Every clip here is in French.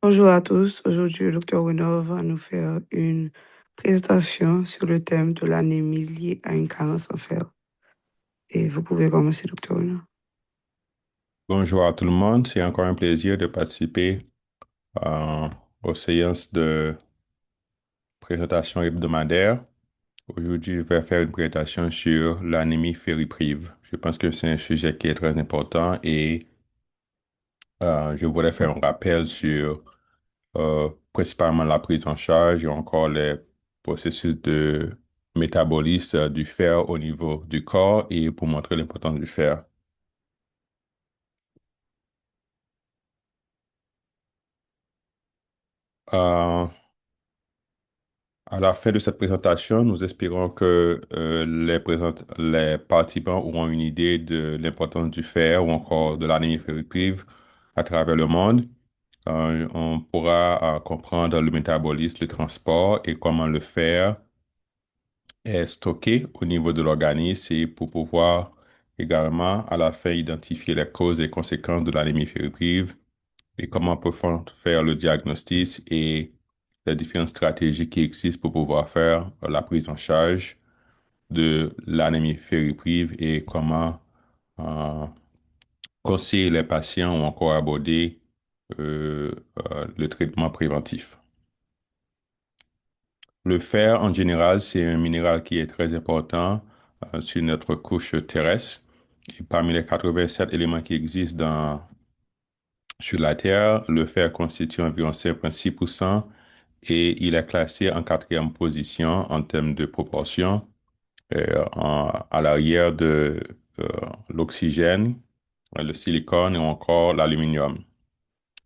Bonjour à tous. Aujourd'hui, le docteur Renaud va nous faire une présentation sur le thème de l'anémie liée à une carence en fer. Et vous pouvez commencer, docteur Renaud. Bonjour à tout le monde, c'est encore un plaisir de participer euh, aux séances de présentation hebdomadaire. Aujourd'hui, je vais faire une présentation sur l'anémie fériprive. Je pense que c'est un sujet qui est très important et je voudrais faire un rappel sur principalement la prise en charge et encore les processus de métabolisme du fer au niveau du corps et pour montrer l'importance du fer. Euh, À la fin de cette présentation, nous espérons que les participants auront une idée de l'importance du fer ou encore de l'anémie ferriprive à travers le monde. On pourra comprendre le métabolisme, le transport et comment le fer est stocké au niveau de l'organisme et pour pouvoir également à la fin identifier les causes et conséquences de l'anémie ferriprive et comment peut-on faire le diagnostic et les différentes stratégies qui existent pour pouvoir faire la prise en charge de l'anémie ferriprive et comment euh, conseiller les patients ou encore aborder le traitement préventif. Le fer, en général, c'est un minéral qui est très important sur notre couche terrestre. Et parmi les 87 éléments qui existent sur la Terre, le fer constitue environ 5,6% et il est classé en quatrième position en termes de proportion, à l'arrière de l'oxygène, le silicone ou encore l'aluminium.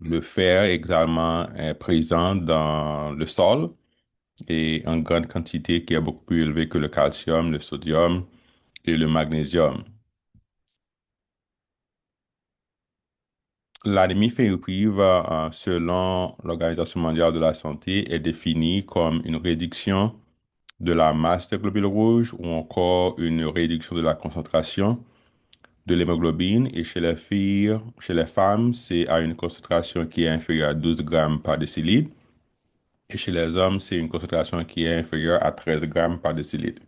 Le fer également est présent dans le sol et en grande quantité qui est beaucoup plus élevé que le calcium, le sodium et le magnésium. L'anémie ferriprive, selon l'Organisation mondiale de la santé, est définie comme une réduction de la masse des globules rouges ou encore une réduction de la concentration de l'hémoglobine. Et chez les filles, chez les femmes, c'est à une concentration qui est inférieure à 12 grammes par décilitre. Et chez les hommes, c'est une concentration qui est inférieure à 13 grammes par décilitre.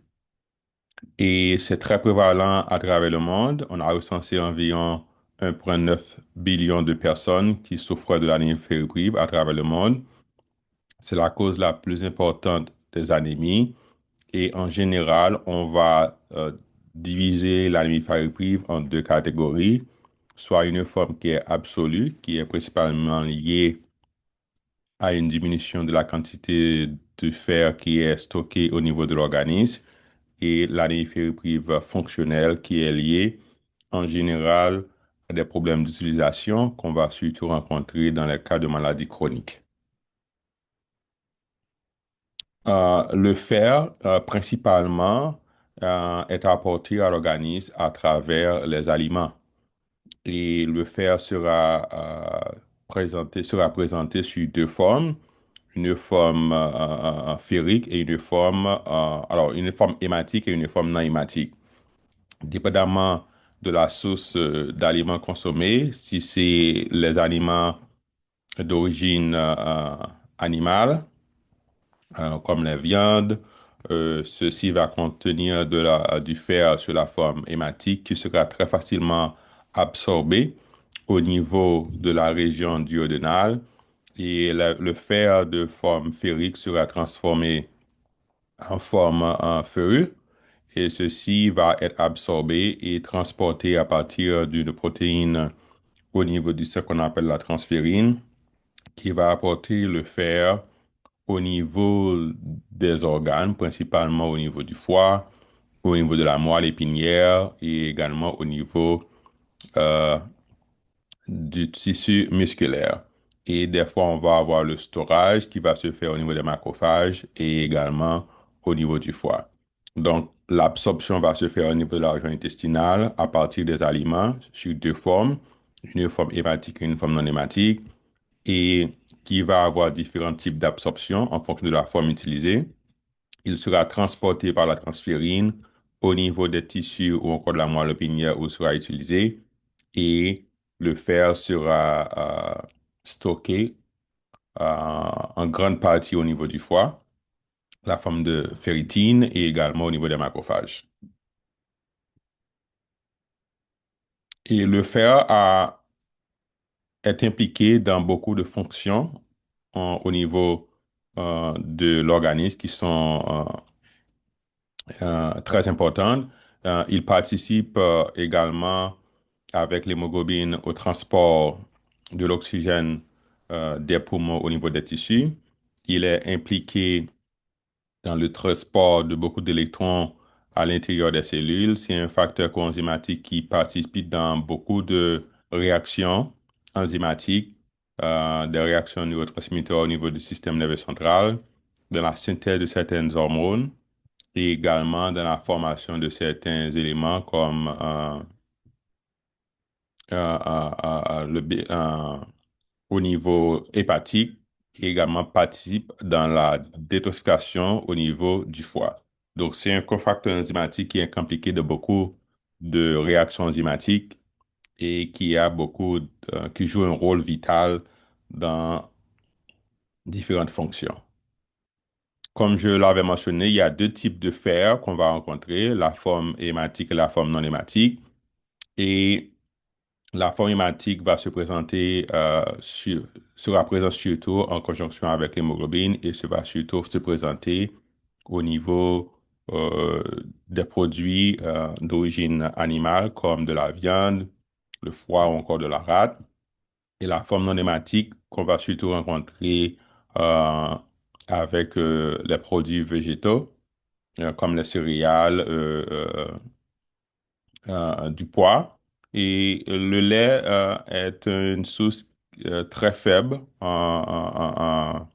Et c'est très prévalent à travers le monde. On a recensé environ 1,9 billion de personnes qui souffrent de l'anémie ferriprive à travers le monde. C'est la cause la plus importante des anémies. Et en général, on va diviser l'anémie ferriprive en deux catégories, soit une forme qui est absolue, qui est principalement liée à une diminution de la quantité de fer qui est stocké au niveau de l'organisme, et l'anémie ferriprive fonctionnelle qui est liée en général à des problèmes d'utilisation qu'on va surtout rencontrer dans les cas de maladies chroniques. Le fer, principalement, est apporté à l'organisme à travers les aliments. Et le fer sera présenté sous deux formes, une forme ferrique et une forme hématique et une forme non hématique. Dépendamment de la source d'aliments consommés, si c'est les aliments d'origine animale, comme les viandes. Ceci va contenir du fer sur la forme hématique qui sera très facilement absorbé au niveau de la région duodénale et le fer de forme ferrique sera transformé en forme ferreux et ceci va être absorbé et transporté à partir d'une protéine au niveau du ce qu'on appelle la transférine qui va apporter le fer au niveau des organes, principalement au niveau du foie, au niveau de la moelle épinière et également au niveau euh, du tissu musculaire. Et des fois, on va avoir le storage qui va se faire au niveau des macrophages et également au niveau du foie. Donc, l'absorption va se faire au niveau de la région intestinale à partir des aliments sous deux formes, une forme hématique et une forme non hématique, et qui va avoir différents types d'absorption en fonction de la forme utilisée. Il sera transporté par la transférine au niveau des tissus ou encore de la moelle épinière où il sera utilisé et le fer sera stocké en grande partie au niveau du foie, la forme de ferritine et également au niveau des macrophages. Et le fer est impliqué dans beaucoup de fonctions au niveau de l'organisme qui sont très importantes. Il participe également avec l'hémoglobine au transport de l'oxygène des poumons au niveau des tissus. Il est impliqué dans le transport de beaucoup d'électrons à l'intérieur des cellules. C'est un facteur coenzymatique qui participe dans beaucoup de réactions enzymatiques, des réactions neurotransmetteurs au niveau du système nerveux central, dans la synthèse de certaines hormones et également dans la formation de certains éléments comme au niveau hépatique et également participe dans la détoxification au niveau du foie. Donc, c'est un cofacteur enzymatique qui est impliqué de beaucoup de réactions enzymatiques et qui joue un rôle vital dans différentes fonctions. Comme je l'avais mentionné, il y a deux types de fer qu'on va rencontrer, la forme hématique et la forme non hématique. Et la forme hématique va se présenter, sera présente surtout en conjonction avec l'hémoglobine et va surtout se présenter au niveau des produits d'origine animale comme de la viande, le foie ou encore de la rate. Et la forme non hématique qu'on va surtout rencontrer euh, avec les produits végétaux comme les céréales, du poids. Et le lait est une source très faible en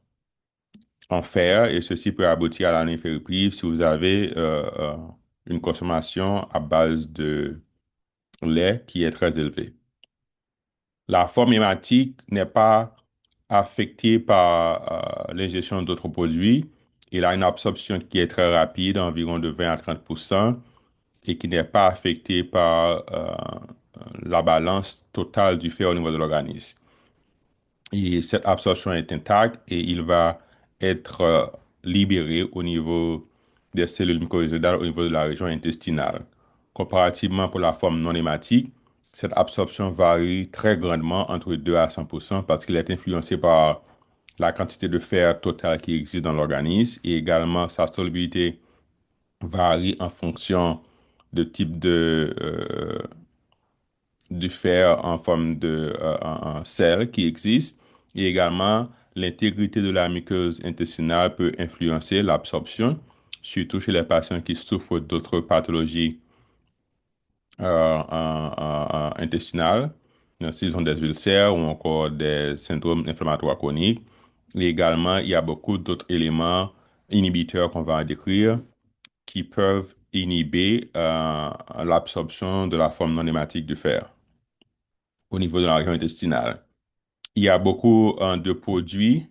fer et ceci peut aboutir à l'anémie ferroprive si vous avez une consommation à base de lait qui est très élevée. La forme hématique n'est pas affectée par l'ingestion d'autres produits. Il a une absorption qui est très rapide, environ de 20 à 30%, et qui n'est pas affectée par la balance totale du fer au niveau de l'organisme. Et cette absorption est intacte et il va être libéré au niveau des cellules mucoviscidales au niveau de la région intestinale. Comparativement pour la forme non hématique, cette absorption varie très grandement entre 2 à 100% parce qu'il est influencé par la quantité de fer total qui existe dans l'organisme et également sa solubilité varie en fonction de type du fer en forme de en sel qui existe. Et également, l'intégrité de la muqueuse intestinale peut influencer l'absorption, surtout chez les patients qui souffrent d'autres pathologies intestinales, s'ils ont des ulcères ou encore des syndromes inflammatoires chroniques. Et également, il y a beaucoup d'autres éléments inhibiteurs qu'on va décrire qui peuvent inhiber l'absorption de la forme non hématique du fer au niveau de la région intestinale. Il y a beaucoup de produits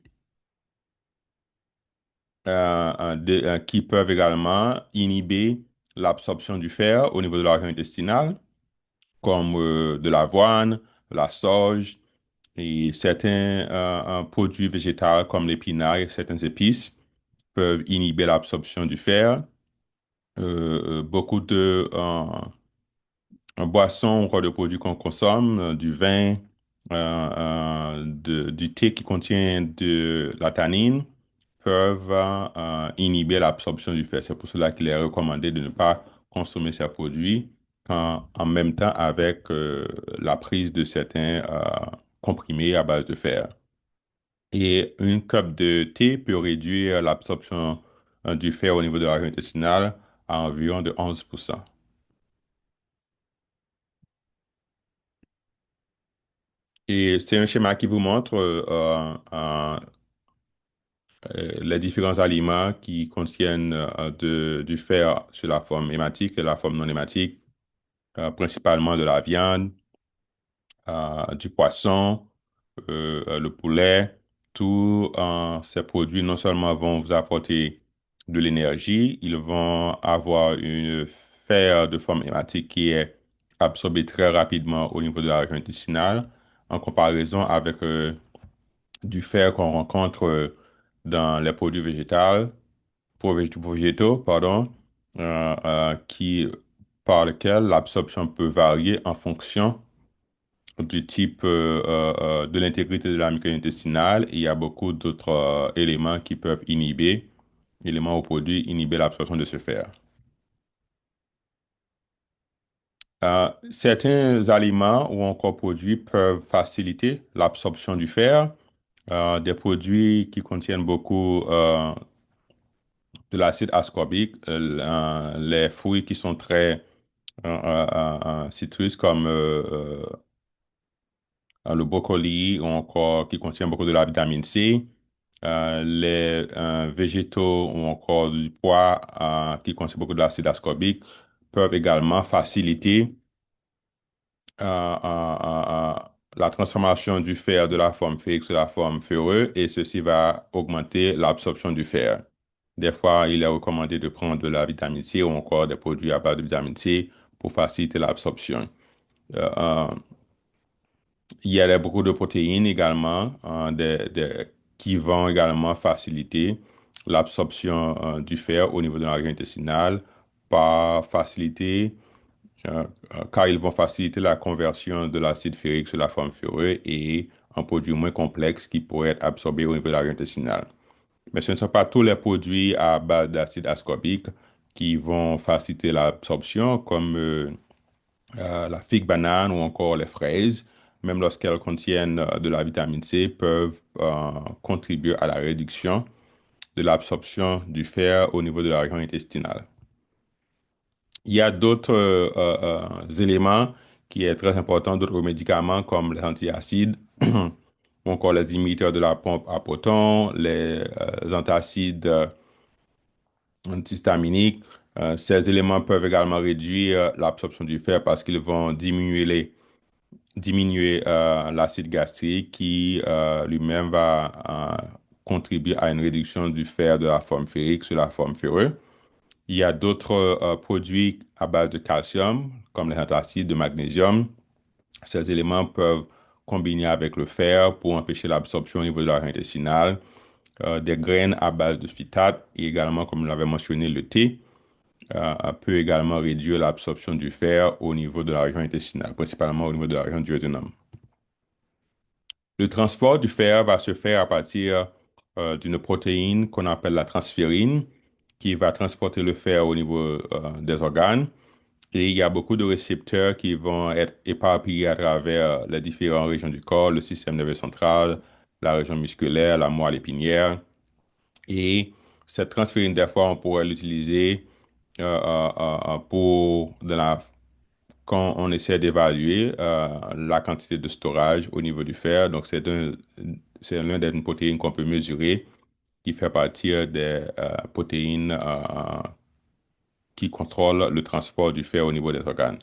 qui peuvent également inhiber l'absorption du fer au niveau de la région intestinale, comme de l'avoine, de la sauge et certains produits végétaux comme l'épinard et certaines épices peuvent inhiber l'absorption du fer. Beaucoup de en boisson, encore de produits qu'on consomme, du vin, du thé qui contient de la tannine, peuvent inhiber l'absorption du fer. C'est pour cela qu'il est recommandé de ne pas consommer ces produits en même temps avec la prise de certains comprimés à base de fer. Et une cup de thé peut réduire l'absorption du fer au niveau de la région intestinale à environ de 11%. Et c'est un schéma qui vous montre les différents aliments qui contiennent du fer sur la forme hématique et la forme non hématique, principalement de la viande, du poisson, le poulet. Tous ces produits non seulement vont vous apporter de l'énergie, ils vont avoir une fer de forme hématique qui est absorbé très rapidement au niveau de la région intestinale en comparaison avec du fer qu'on rencontre dans les produits végétaux, pardon, par lequel l'absorption peut varier en fonction du type de l'intégrité de la muqueuse intestinale. Il y a beaucoup d'autres éléments qui peuvent éléments ou produits inhiber l'absorption de ce fer. Certains aliments ou encore produits peuvent faciliter l'absorption du fer. Des produits qui contiennent beaucoup de l'acide ascorbique, les fruits qui sont très citrus comme le brocoli ou encore qui contient beaucoup de la vitamine C, les végétaux ou encore du pois qui contient beaucoup de l'acide ascorbique peuvent également faciliter la transformation du fer de la forme ferrique sur la forme ferreuse et ceci va augmenter l'absorption du fer. Des fois, il est recommandé de prendre de la vitamine C ou encore des produits à base de vitamine C pour faciliter l'absorption. Euh, euh, il y a beaucoup de protéines également qui vont également faciliter l'absorption du fer au niveau de la région intestinale par faciliter car ils vont faciliter la conversion de l'acide ferrique sur la forme ferreuse et en produits moins complexes qui pourraient être absorbés au niveau de la région intestinale. Mais ce ne sont pas tous les produits à base d'acide ascorbique qui vont faciliter l'absorption, comme la figue banane ou encore les fraises, même lorsqu'elles contiennent de la vitamine C, peuvent contribuer à la réduction de l'absorption du fer au niveau de la région intestinale. Il y a d'autres éléments qui est très important, d'autres médicaments comme les antiacides ou encore les inhibiteurs de la pompe à proton, les antacides antihistaminiques. Ces éléments peuvent également réduire l'absorption du fer parce qu'ils vont diminuer l'acide gastrique qui lui-même va contribuer à une réduction du fer de la forme ferrique sur la forme ferreuse. Il y a d'autres produits à base de calcium, comme les antacides de magnésium. Ces éléments peuvent combiner avec le fer pour empêcher l'absorption au niveau de la région intestinale. Des graines à base de phytate et également, comme je l'avais mentionné, le thé peut également réduire l'absorption du fer au niveau de la région intestinale, principalement au niveau de la région du duodénum. Le transport du fer va se faire à partir d'une protéine qu'on appelle la transférine, qui va transporter le fer au niveau des organes. Et il y a beaucoup de récepteurs qui vont être éparpillés à travers les différentes régions du corps, le système nerveux central, la région musculaire, la moelle épinière. Et cette transférine, des fois, on pourrait l'utiliser pour quand on essaie d'évaluer la quantité de storage au niveau du fer. Donc, c'est l'un des protéines qu'on peut mesurer qui fait partie des protéines qui contrôlent le transport du fer au niveau des organes.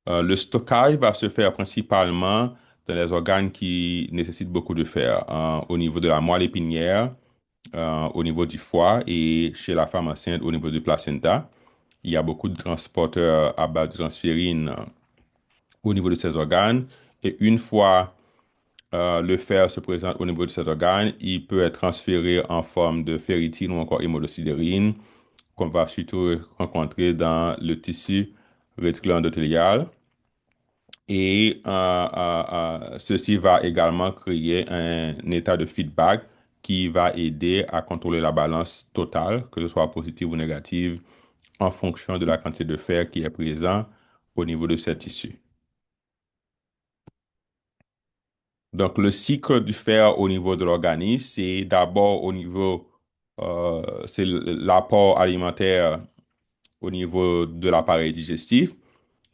Le stockage va se faire principalement dans les organes qui nécessitent beaucoup de fer, au niveau de la moelle épinière, au niveau du foie et chez la femme enceinte au niveau du placenta. Il y a beaucoup de transporteurs à base de transférine au niveau de ces organes. Et une fois le fer se présente au niveau de cet organe, il peut être transféré en forme de ferritine ou encore hémodosidérine, qu'on va surtout rencontrer dans le tissu réticulo endothélial. Et ceci va également créer un état de feedback qui va aider à contrôler la balance totale, que ce soit positive ou négative, en fonction de la quantité de fer qui est présent au niveau de ces tissus. Donc, le cycle du fer au niveau de l'organisme, c'est d'abord c'est l'apport alimentaire au niveau de l'appareil digestif,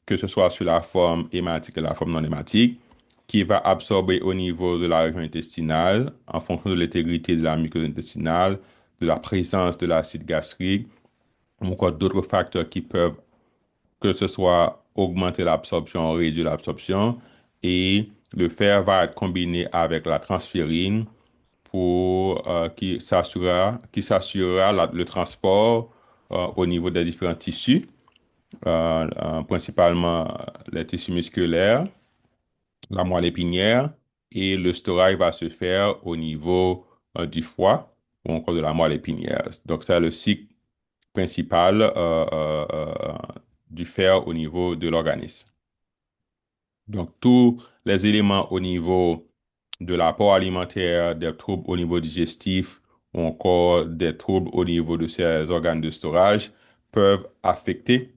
que ce soit sur la forme hématique et la forme non hématique, qui va absorber au niveau de la région intestinale en fonction de l'intégrité de la muqueuse intestinale, de la présence de l'acide gastrique, ou encore d'autres facteurs qui peuvent, que ce soit augmenter l'absorption, réduire l'absorption, et le fer va être combiné avec la transférine pour qui s'assurera le transport au niveau des différents tissus, principalement les tissus musculaires, la moelle épinière et le storage va se faire au niveau du foie ou encore de la moelle épinière. Donc, c'est le cycle principal du fer au niveau de l'organisme. Donc, tous les éléments au niveau de l'apport alimentaire, des troubles au niveau digestif ou encore des troubles au niveau de ces organes de storage peuvent affecter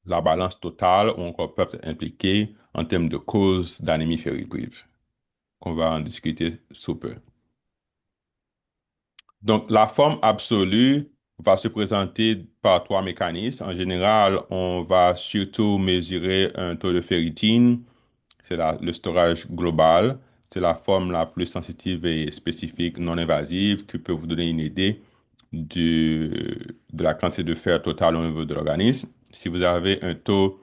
la balance totale ou encore peuvent impliquer en termes de cause d'anémie ferriprive, qu'on va en discuter sous peu. Donc, la forme absolue va se présenter par trois mécanismes. En général, on va surtout mesurer un taux de ferritine, c'est le storage global. C'est la forme la plus sensitive et spécifique, non invasive, qui peut vous donner une idée de la quantité de fer total au niveau de l'organisme. Si vous avez un taux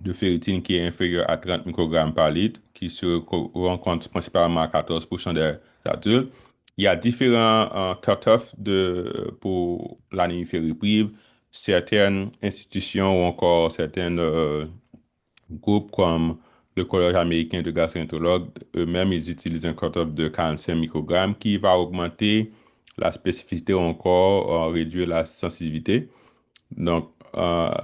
de ferritine qui est inférieur à 30 microgrammes par litre, qui se rencontre principalement à 14% des adultes. Il y a différents cut-offs pour l'anémie ferriprive. Certaines institutions ou encore certains groupes comme le Collège américain de gastroentérologues, eux-mêmes, ils utilisent un cut-off de 45 microgrammes qui va augmenter la spécificité ou encore réduire la sensibilité. Donc,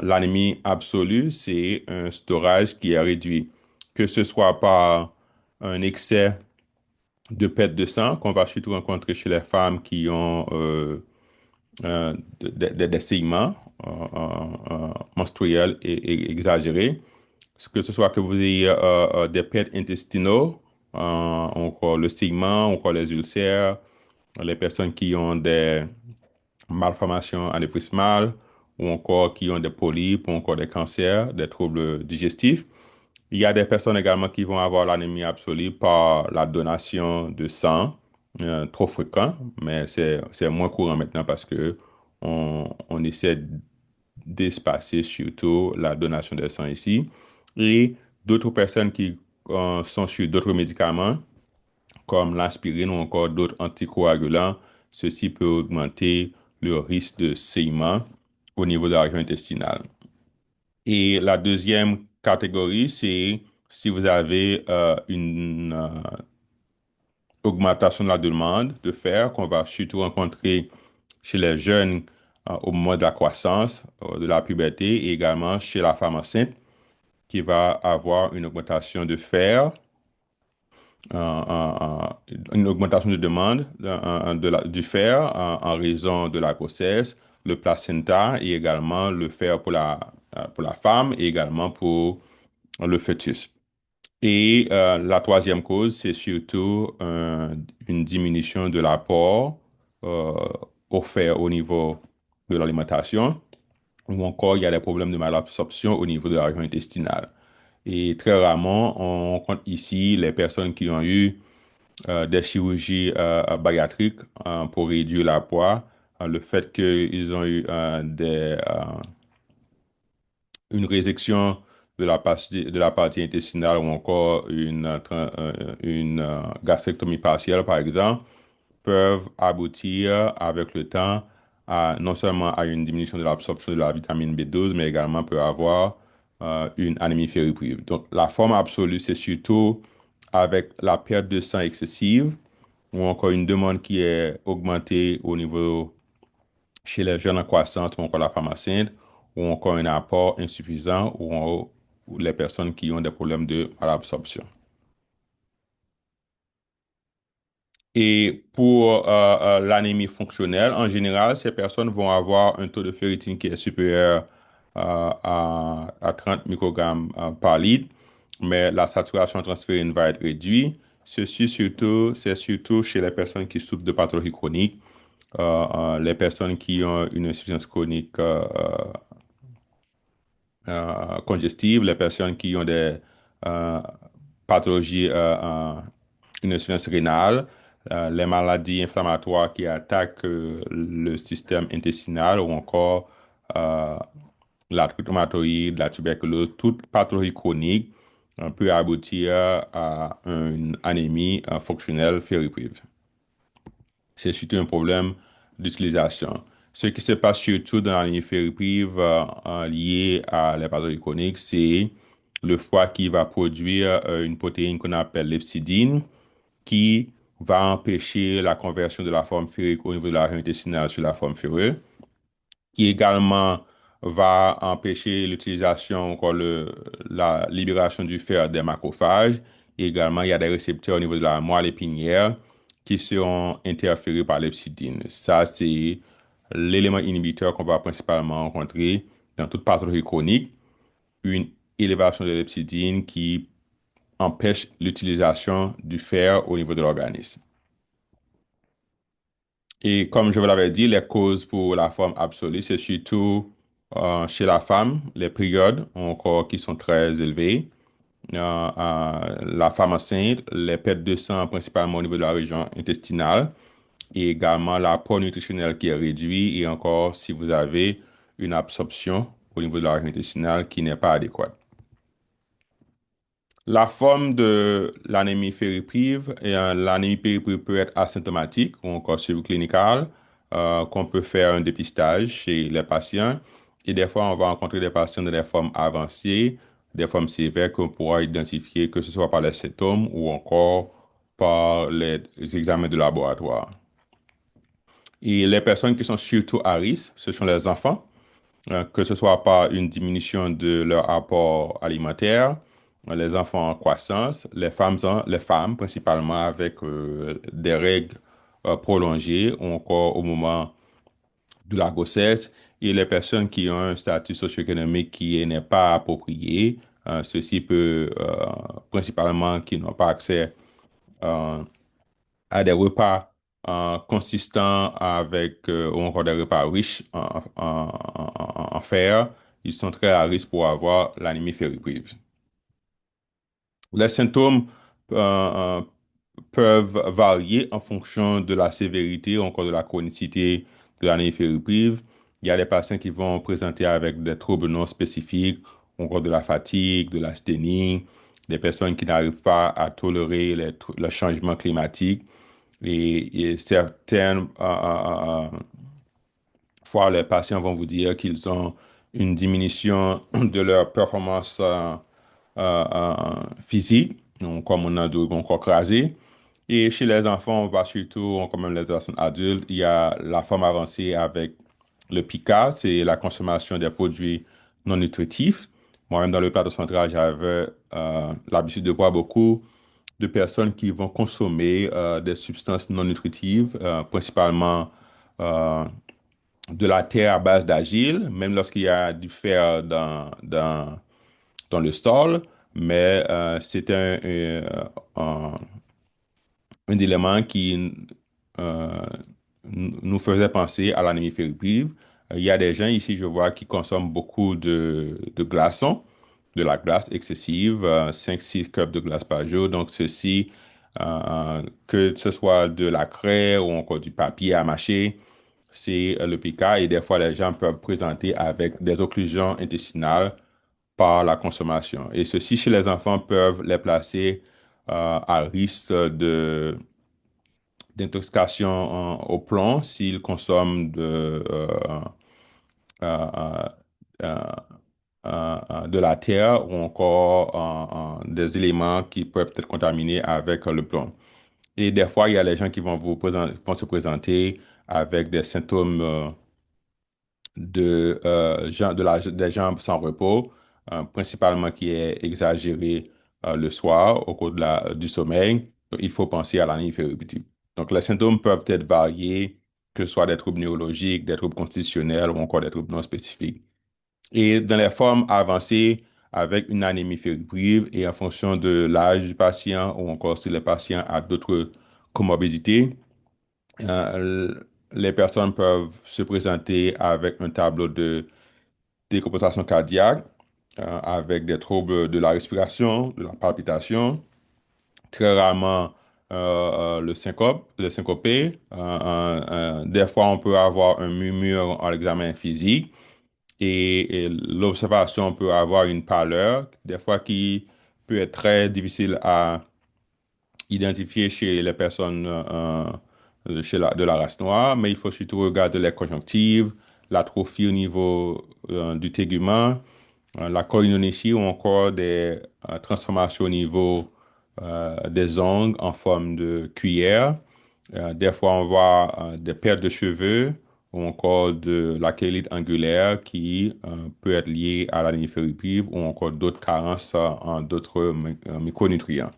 l'anémie absolue, c'est un storage qui est réduit, que ce soit par un excès de perte de sang qu'on va surtout rencontrer chez les femmes qui ont des saignements menstruels et exagérés, que ce soit que vous ayez des pertes intestinaux, encore le saignement, encore les ulcères, les personnes qui ont des malformations anévrismales ou encore qui ont des polypes ou encore des cancers, des troubles digestifs. Il y a des personnes également qui vont avoir l'anémie absolue par la donation de sang, trop fréquent, mais c'est moins courant maintenant parce que on essaie d'espacer surtout la donation de sang ici. Et d'autres personnes qui sont sur d'autres médicaments, comme l'aspirine ou encore d'autres anticoagulants, ceci peut augmenter le risque de saignement au niveau de la région intestinale. Et la deuxième catégorie, c'est si vous avez une augmentation de la demande de fer qu'on va surtout rencontrer chez les jeunes au moment de la croissance, de la puberté et également chez la femme enceinte qui va avoir une augmentation de fer, une augmentation de demande du fer en raison de la grossesse, le placenta et également le fer pour la femme et également pour le fœtus. Et la troisième cause, c'est surtout une diminution de l'apport euh, au fer au niveau de l'alimentation, ou encore il y a des problèmes de malabsorption au niveau de la région intestinale. Et très rarement, on compte ici les personnes qui ont eu des chirurgies bariatriques pour réduire la poids, le fait qu'ils ont eu une résection de la partie intestinale ou encore une gastrectomie partielle, par exemple, peuvent aboutir avec le temps à non seulement à une diminution de l'absorption de la vitamine B12, mais également peut avoir une anémie ferriprive. Donc, la forme absolue, c'est surtout avec la perte de sang excessive ou encore une demande qui est augmentée au niveau chez les jeunes en croissance ou encore la femme enceinte, ou encore un apport insuffisant ou les personnes qui ont des problèmes de malabsorption. Et pour l'anémie fonctionnelle, en général, ces personnes vont avoir un taux de ferritine qui est supérieur à 30 microgrammes par litre, mais la saturation en transférine va être réduite. C'est surtout chez les personnes qui souffrent de pathologies chroniques, les personnes qui ont une insuffisance chronique congestive, les personnes qui ont des euh, pathologies, une insuffisance rénale, les maladies inflammatoires qui attaquent le système intestinal ou encore euh, l'arthrite rhumatoïde, la tuberculose, toute pathologie chronique peut aboutir à une anémie fonctionnelle ferriprive. C'est surtout un problème d'utilisation. Ce qui se passe surtout dans l'anémie ferriprive liée à la pathologie chronique, c'est le foie qui va produire une protéine qu'on appelle l'hepcidine, qui va empêcher la conversion de la forme ferrique au niveau de la région intestinale sur la forme ferreuse, qui également va empêcher l'utilisation, encore la libération du fer des macrophages. Et également, il y a des récepteurs au niveau de la moelle épinière qui seront interférés par l'hepcidine. Ça, c'est l'élément inhibiteur qu'on va principalement rencontrer dans toute pathologie chronique, une élévation de l'hepcidine qui empêche l'utilisation du fer au niveau de l'organisme. Et comme je vous l'avais dit, les causes pour la forme absolue, c'est surtout chez la femme, les périodes encore qui sont très élevées. La femme enceinte, les pertes de sang principalement au niveau de la région intestinale et également l'apport nutritionnel qui est réduit et encore si vous avez une absorption au niveau de la région intestinale qui n'est pas adéquate. La forme de l'anémie fériprive, l'anémie fériprive peut être asymptomatique ou encore subclinicale, qu'on peut faire un dépistage chez les patients. Et des fois, on va rencontrer des patients dans des formes avancées, des formes sévères qu'on pourra identifier que ce soit par les symptômes ou encore par les examens de laboratoire. Et les personnes qui sont surtout à risque, ce sont les enfants que ce soit par une diminution de leur apport alimentaire, les enfants en croissance, les femmes principalement avec des règles prolongées ou encore au moment de la grossesse et les personnes qui ont un statut socio-économique qui n'est pas approprié. Ceci peut principalement qui n'ont pas accès euh, à des repas consistants avec ou encore des repas riches en fer, ils sont très à risque pour avoir l'anémie ferriprive. Les symptômes euh, euh, peuvent varier en fonction de la sévérité ou encore de la chronicité de l'anémie ferriprive. Il y a des patients qui vont présenter avec des troubles non spécifiques, ou encore de la fatigue, de l'asthénie, des personnes qui n'arrivent pas à tolérer le changement climatique. Et certaines fois, les patients vont vous dire qu'ils ont une diminution de leur performance physique, donc comme on a dit, encore crasé. Et chez les enfants, on va surtout, comme même les personnes adultes, il y a la forme avancée avec le PICA, c'est la consommation des produits non nutritifs. Moi-même, dans le cadre central, j'avais l'habitude de voir beaucoup de personnes qui vont consommer des substances non nutritives, principalement euh, de la terre à base d'argile, même lorsqu'il y a du fer dans le sol, mais c'est un élément qui euh, nous faisait penser à l'anémie ferriprive. Il y a des gens ici, je vois, qui consomment beaucoup de glaçons, de la glace excessive, 5-6 cups de glace par jour. Donc, ceci, que ce soit de la craie ou encore du papier à mâcher, c'est le pica et des fois, les gens peuvent présenter avec des occlusions intestinales par la consommation. Et ceci, chez les enfants, peuvent les placer à risque d'intoxication au plomb s'ils consomment euh, euh, de la terre ou encore des éléments qui peuvent être contaminés avec le plomb. Et des fois, il y a les gens qui vont se présenter avec des symptômes des jambes sans repos, principalement qui est exagéré le soir au cours du sommeil. Donc, il faut penser à l'anémie ferripitive. Donc, les symptômes peuvent être variés, que ce soit des troubles neurologiques, des troubles constitutionnels ou encore des troubles non spécifiques. Et dans les formes avancées, avec une anémie ferriprive et en fonction de l'âge du patient ou encore si le patient a d'autres comorbidités, euh, les personnes peuvent se présenter avec un tableau de décompensation cardiaque, avec des troubles de la respiration, de la palpitation, très rarement le syncopé. Des fois, on peut avoir un murmure en examen physique et l'observation peut avoir une pâleur, des fois qui peut être très difficile à identifié chez les personnes de la race noire, mais il faut surtout regarder les conjonctives, l'atrophie au niveau du tégument la choriométrie ou encore des transformations au niveau des ongles en forme de cuillère. Des fois, on voit des pertes de cheveux ou encore de la chélite angulaire qui peut être liée à l'anémie ferriprive ou encore d'autres carences en d'autres micronutriments.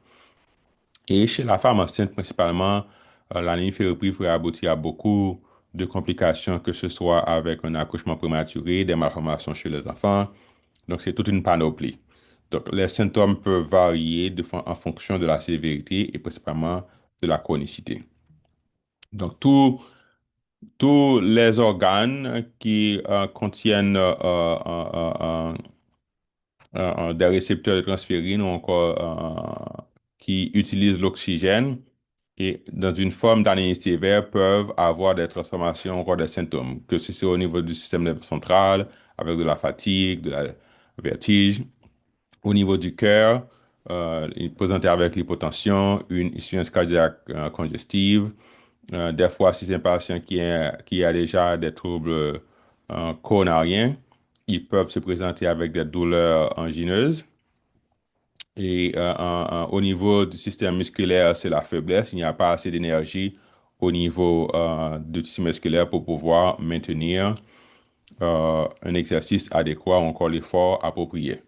Et chez la femme enceinte, principalement, l'anémie ferriprive pourrait aboutir à beaucoup de complications, que ce soit avec un accouchement prématuré, des malformations chez les enfants. Donc, c'est toute une panoplie. Donc, les symptômes peuvent varier en fonction de la sévérité et principalement de la chronicité. Donc, tous les organes qui contiennent des récepteurs de transférine ou encore qui utilisent l'oxygène et dans une forme d'anémie sévère peuvent avoir des transformations, encore des symptômes, que ce soit au niveau du système nerveux central, avec de la fatigue, de la vertige, au niveau du cœur, présenté avec l'hypotension, une insuffisance cardiaque congestive. Des fois, si c'est un patient qui a déjà des troubles coronariens, ils peuvent se présenter avec des douleurs angineuses. Et au niveau du système musculaire, c'est la faiblesse. Il n'y a pas assez d'énergie au niveau du tissu musculaire pour pouvoir maintenir un exercice adéquat ou encore l'effort approprié.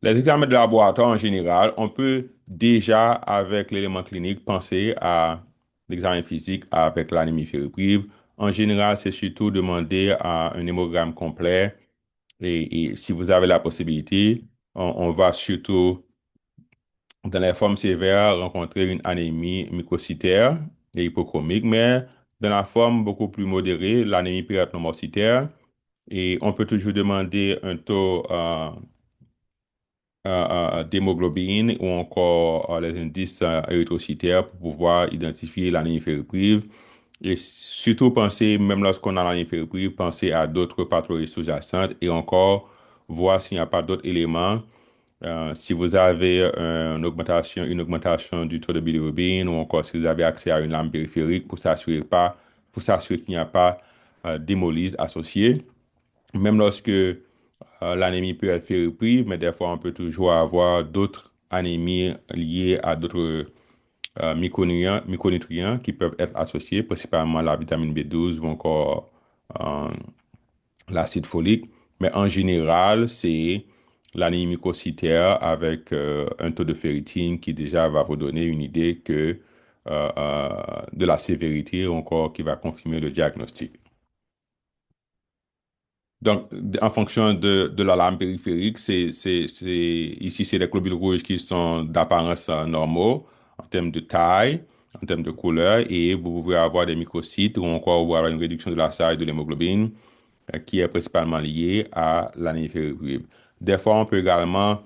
Les examens de laboratoire en général, on peut déjà, avec l'élément clinique, penser à l'examen physique avec l'anémie ferriprive. En général, c'est surtout demander à un hémogramme complet et si vous avez la possibilité, on va surtout, dans les formes sévères, rencontrer une anémie mucocytaire et hypochromique, mais dans la forme beaucoup plus modérée, l'anémie périatomocytaire, et on peut toujours demander un taux d'hémoglobine ou encore les indices érythrocytaires pour pouvoir identifier l'anémie ferriprive. Et surtout penser, même lorsqu'on a l'anémie ferriprive, penser à d'autres pathologies sous-jacentes et encore voir s'il n'y a pas d'autres éléments. Si vous avez une augmentation du taux de bilirubine ou encore si vous avez accès à une lame périphérique pour s'assurer qu'il n'y a pas d'hémolyse associée. Même lorsque l'anémie peut être fériprive, mais des fois, on peut toujours avoir d'autres anémies liées à d'autres micronutriments qui peuvent être associés, principalement la vitamine B12 ou encore euh, l'acide folique. Mais en général, c'est l'anémie mucocytaire avec un taux de ferritine qui déjà va vous donner une idée de la sévérité ou encore qui va confirmer le diagnostic. Donc, en fonction de la lame périphérique, ici, c'est les globules rouges qui sont d'apparence normaux en termes de taille, en termes de couleur, et vous pouvez avoir des microcytes ou encore voir une réduction de la taille de l'hémoglobine qui est principalement liée à l'anémie ferriprive. Des fois, on peut également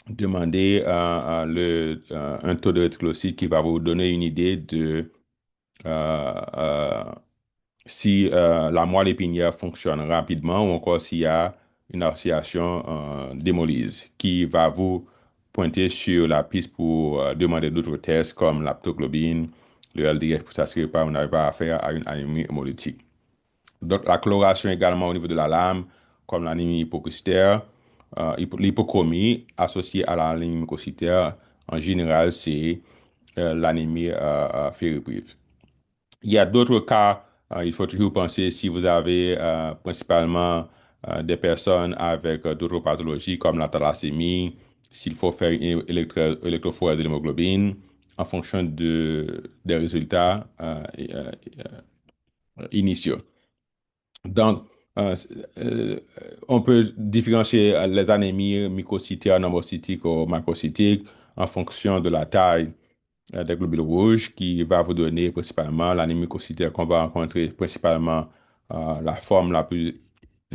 demander un taux de réticulocytes qui va vous donner une idée de euh, euh, si la moelle épinière fonctionne rapidement ou encore s'il y a une association d'hémolyse qui va vous pointer sur la piste pour demander d'autres tests comme l'aptoglobine, le LDH pour s'assurer qu'on n'arrive pas affaire à une anémie hémolytique. Donc, la coloration également au niveau de la lame, comme l'anémie hypocystaire, l'hypochromie associée à l'anémie mucocytaire, en général, c'est l'anémie ferriprive. Il y a d'autres cas, il faut toujours penser si vous avez principalement des personnes avec d'autres pathologies comme la thalassémie, s'il faut faire une électrophorèse de l'hémoglobine en fonction des résultats initiaux. Donc, euh, euh, on peut différencier les anémies mycocytaires, normocytiques ou macrocytiques en fonction de la taille des globules rouges qui va vous donner principalement l'anémie mycocytaire qu'on va rencontrer principalement la forme la plus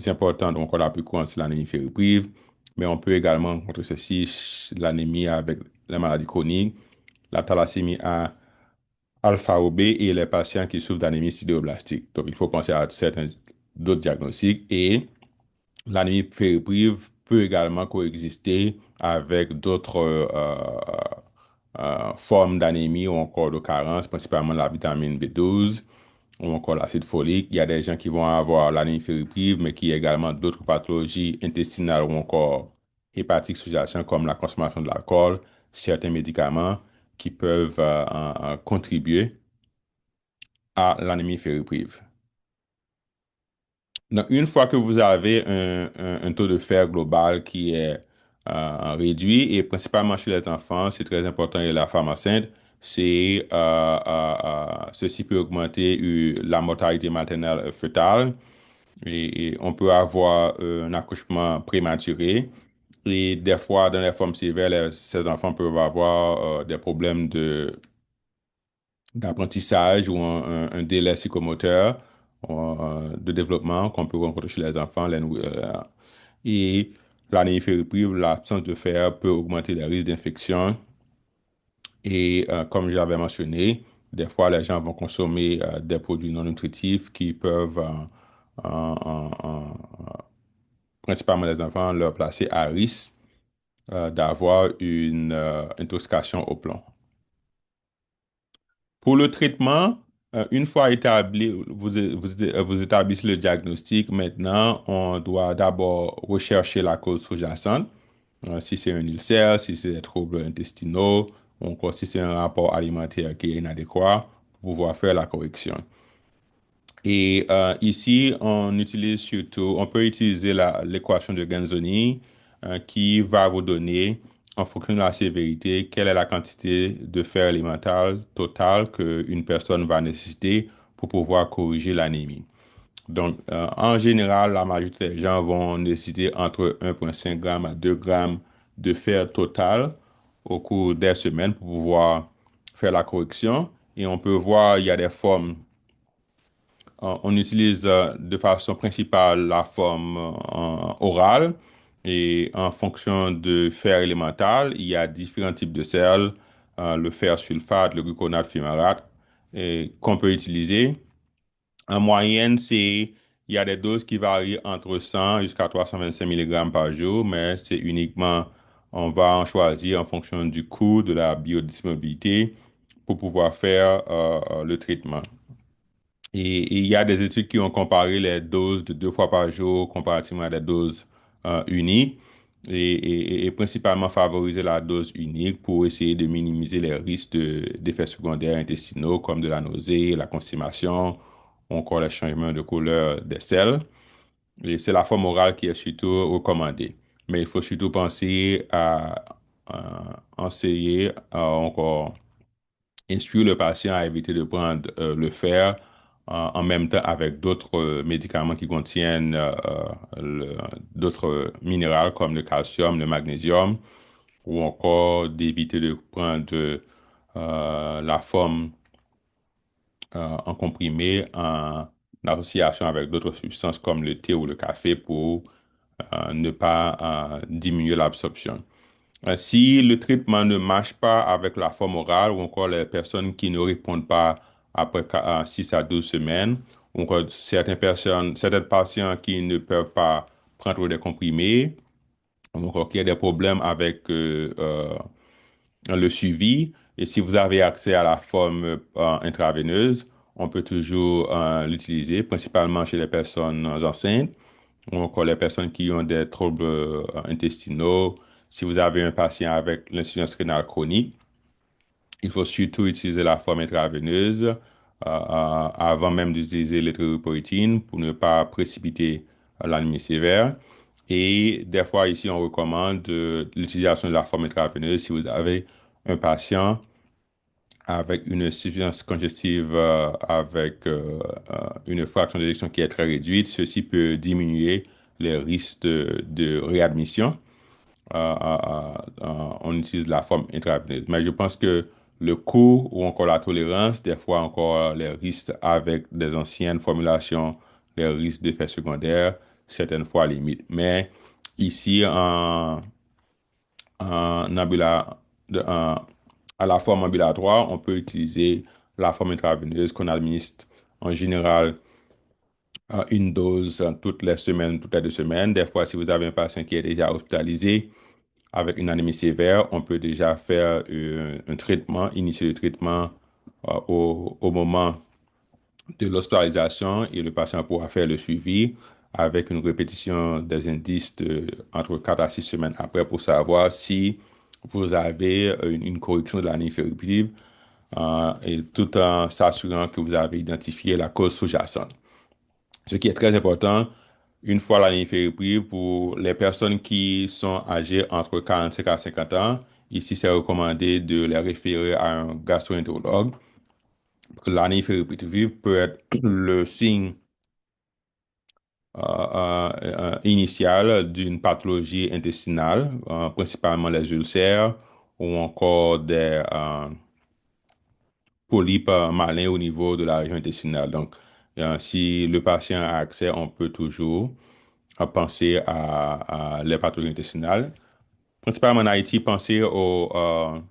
importante, donc la plus courante, c'est l'anémie ferriprive. Mais on peut également rencontrer ceci, l'anémie avec la maladie chronique, la thalassémie alpha ou B et les patients qui souffrent d'anémie sidéroblastique. Donc, il faut penser à certains d'autres diagnostics et l'anémie ferriprive peut également coexister avec d'autres formes d'anémie ou encore de carence, principalement la vitamine B12 ou encore l'acide folique. Il y a des gens qui vont avoir l'anémie ferriprive, mais qui ont également d'autres pathologies intestinales ou encore hépatiques sous-jacentes comme la consommation de l'alcool, certains médicaments qui peuvent contribuer à l'anémie ferriprive. Donc, une fois que vous avez un taux de fer global qui est réduit, et principalement chez les enfants, c'est très important, et la femme enceinte, ceci peut augmenter la mortalité maternelle fœtale, et on peut avoir un accouchement prématuré. Et des fois, dans les formes sévères, ces enfants peuvent avoir des problèmes d'apprentissage ou un délai psychomoteur de développement qu'on peut rencontrer chez les enfants. Et l'anémie ferriprive, l'absence de fer peut augmenter les risques d'infection. Et comme j'avais mentionné, des fois, les gens vont consommer des produits non nutritifs qui peuvent, principalement les enfants, leur placer à risque d'avoir une intoxication au plomb. Pour le traitement, une fois établi, vous établissez le diagnostic. Maintenant, on doit d'abord rechercher la cause sous-jacente. Si c'est un ulcère, si c'est des troubles intestinaux, ou encore si c'est un rapport alimentaire qui est inadéquat, pour pouvoir faire la correction. Et ici, on peut utiliser l'équation de Genzoni qui va vous donner, en fonction de la sévérité, quelle est la quantité de fer élémental total qu'une personne va nécessiter pour pouvoir corriger l'anémie. Donc, en général, la majorité des gens vont nécessiter entre 1,5 g à 2 grammes de fer total au cours des semaines pour pouvoir faire la correction. Et on peut voir, il y a des formes. On utilise de façon principale la forme orale, et en fonction de fer élémental, il y a différents types de sels, le fer sulfate, le gluconate fumarate, et qu'on peut utiliser. En moyenne, il y a des doses qui varient entre 100 jusqu'à 325 mg par jour, mais c'est uniquement, on va en choisir en fonction du coût, de la biodisponibilité pour pouvoir faire le traitement. Et il y a des études qui ont comparé les doses de 2 fois par jour comparativement à des doses uniques, et principalement favoriser la dose unique pour essayer de minimiser les risques d'effets secondaires intestinaux comme de la nausée, la constipation, ou encore les changements de couleur des selles. Et c'est la forme orale qui est surtout recommandée. Mais il faut surtout penser à enseigner encore instruire le patient à éviter de prendre le fer en même temps avec d'autres médicaments qui contiennent d'autres minéraux comme le calcium, le magnésium, ou encore d'éviter de prendre la forme en comprimé en association avec d'autres substances comme le thé ou le café pour ne pas diminuer l'absorption. Si le traitement ne marche pas avec la forme orale, ou encore les personnes qui ne répondent pas après 6 à 12 semaines, ou encore certains patients qui ne peuvent pas prendre des comprimés, ou encore qui ont des problèmes avec le suivi, et si vous avez accès à la forme intraveineuse, on peut toujours l'utiliser, principalement chez les personnes enceintes, ou encore les personnes qui ont des troubles intestinaux. Si vous avez un patient avec l'insuffisance rénale chronique, il faut surtout utiliser la forme intraveineuse avant même d'utiliser l'érythropoïétine pour ne pas précipiter l'anémie sévère. Et des fois, ici, on recommande l'utilisation de la forme intraveineuse si vous avez un patient avec une insuffisance congestive avec une fraction d'éjection qui est très réduite. Ceci peut diminuer les risques de réadmission. On utilise la forme intraveineuse. Mais je pense que le coût ou encore la tolérance, des fois encore les risques avec des anciennes formulations, les risques d'effets secondaires, certaines fois limites. Mais ici, en à la forme ambulatoire, on peut utiliser la forme intraveineuse qu'on administre en général une dose toutes les semaines, toutes les 2 semaines. Des fois, si vous avez un patient qui est déjà hospitalisé avec une anémie sévère, on peut déjà faire un traitement, initier le traitement au moment de l'hospitalisation et le patient pourra faire le suivi avec une répétition des indices entre 4 à 6 semaines après pour savoir si vous avez une correction de l'anémie ferroprive et tout en s'assurant que vous avez identifié la cause sous-jacente. Ce qui est très important, une fois l'anémie ferroprive, pour les personnes qui sont âgées entre 45 à 50 ans, ici c'est recommandé de les référer à un gastro-entérologue. L'anémie ferroprive peut être le signe initial d'une pathologie intestinale, principalement les ulcères ou encore des polypes malins au niveau de la région intestinale. Donc, si le patient a accès, on peut toujours penser à les pathologies intestinales. Principalement en Haïti, penser aux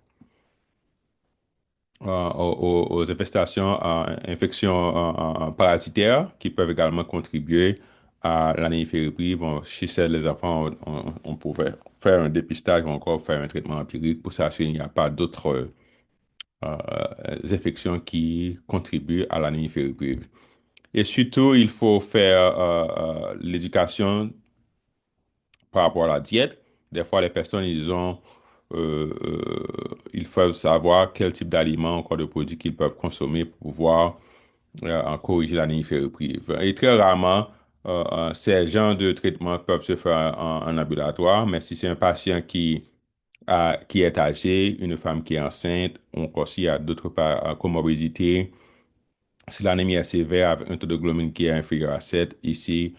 infestations, infections parasitaires qui peuvent également contribuer à l'anémie ferroprive. Bon, chez les enfants, on pouvait faire un dépistage ou encore faire un traitement empirique pour s'assurer qu'il n'y a pas d'autres infections qui contribuent à l'anémie ferroprive. Et surtout, il faut faire l'éducation par rapport à la diète. Des fois, les personnes, il faut savoir quel type d'aliments, encore de produits qu'ils peuvent consommer pour pouvoir en corriger l'anémie ferroprive. Et très rarement, ces genres de traitements peuvent se faire en ambulatoire, mais si c'est un patient qui est âgé, une femme qui est enceinte, ou encore s'il y a d'autres comorbidités, si l'anémie est sévère avec un taux de globine qui est inférieur à 7, ici,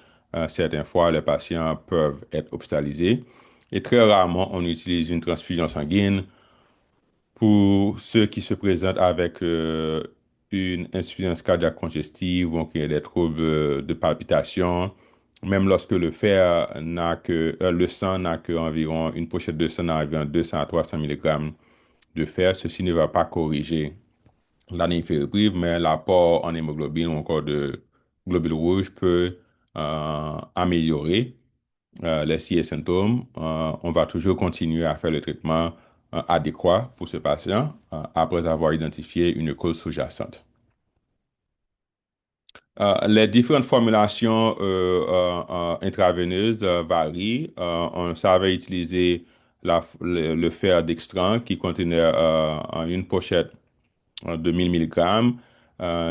certaines fois, les patients peuvent être hospitalisés. Et très rarement, on utilise une transfusion sanguine pour ceux qui se présentent avec une insuffisance cardiaque congestive ou qui ont des troubles de palpitation. Même lorsque le sang n'a qu'environ, une pochette de sang n'a environ 200 à 300 mg de fer, ceci ne va pas corriger l'anémie ferroprive, mais l'apport en hémoglobine ou encore de globules rouges peut améliorer les signes et symptômes. On va toujours continuer à faire le traitement adéquat pour ce patient après avoir identifié une cause sous-jacente. Les différentes formulations intraveineuses varient. On savait utiliser le fer dextran qui contenait en une pochette de 1000 mg.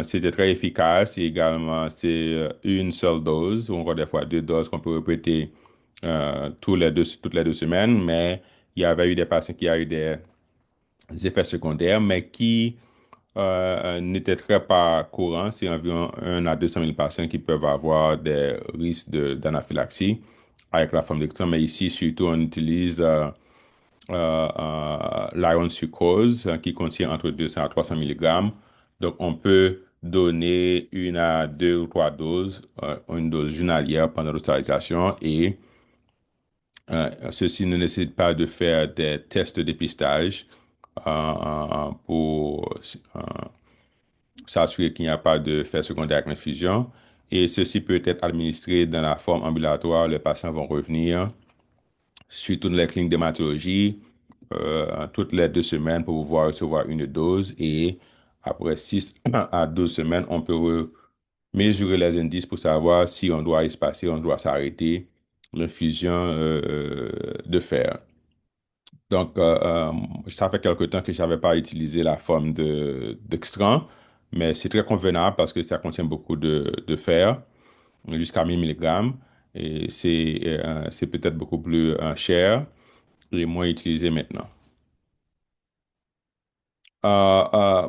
C'était très efficace et également c'est une seule dose ou encore des fois deux doses qu'on peut répéter toutes les 2 semaines, mais il y avait eu des patients qui ont eu des effets secondaires, mais qui n'étaient très pas courants. C'est environ 1 à 200 000 patients qui peuvent avoir des risques d'anaphylaxie avec la forme d'extrême. Mais ici, surtout, on utilise l'iron sucrose qui contient entre 200 à 300 mg. Donc, on peut donner 1 à 2 ou 3 doses, une dose journalière pendant l'hospitalisation et ceci ne nécessite pas de faire des tests de dépistage pour s'assurer qu'il n'y a pas de fait secondaire avec l'infusion. Et ceci peut être administré dans la forme ambulatoire. Les patients vont revenir, surtout dans les cliniques d'hématologie, toutes les 2 semaines pour pouvoir recevoir une dose. Et après 6 à 12 semaines, on peut mesurer les indices pour savoir si on doit espacer, on doit s'arrêter l'infusion de fer. Donc, ça fait quelque temps que je n'avais pas utilisé la forme d'extran, mais c'est très convenable parce que ça contient beaucoup de fer, jusqu'à 1000 mg, et c'est peut-être beaucoup plus cher et moins utilisé maintenant.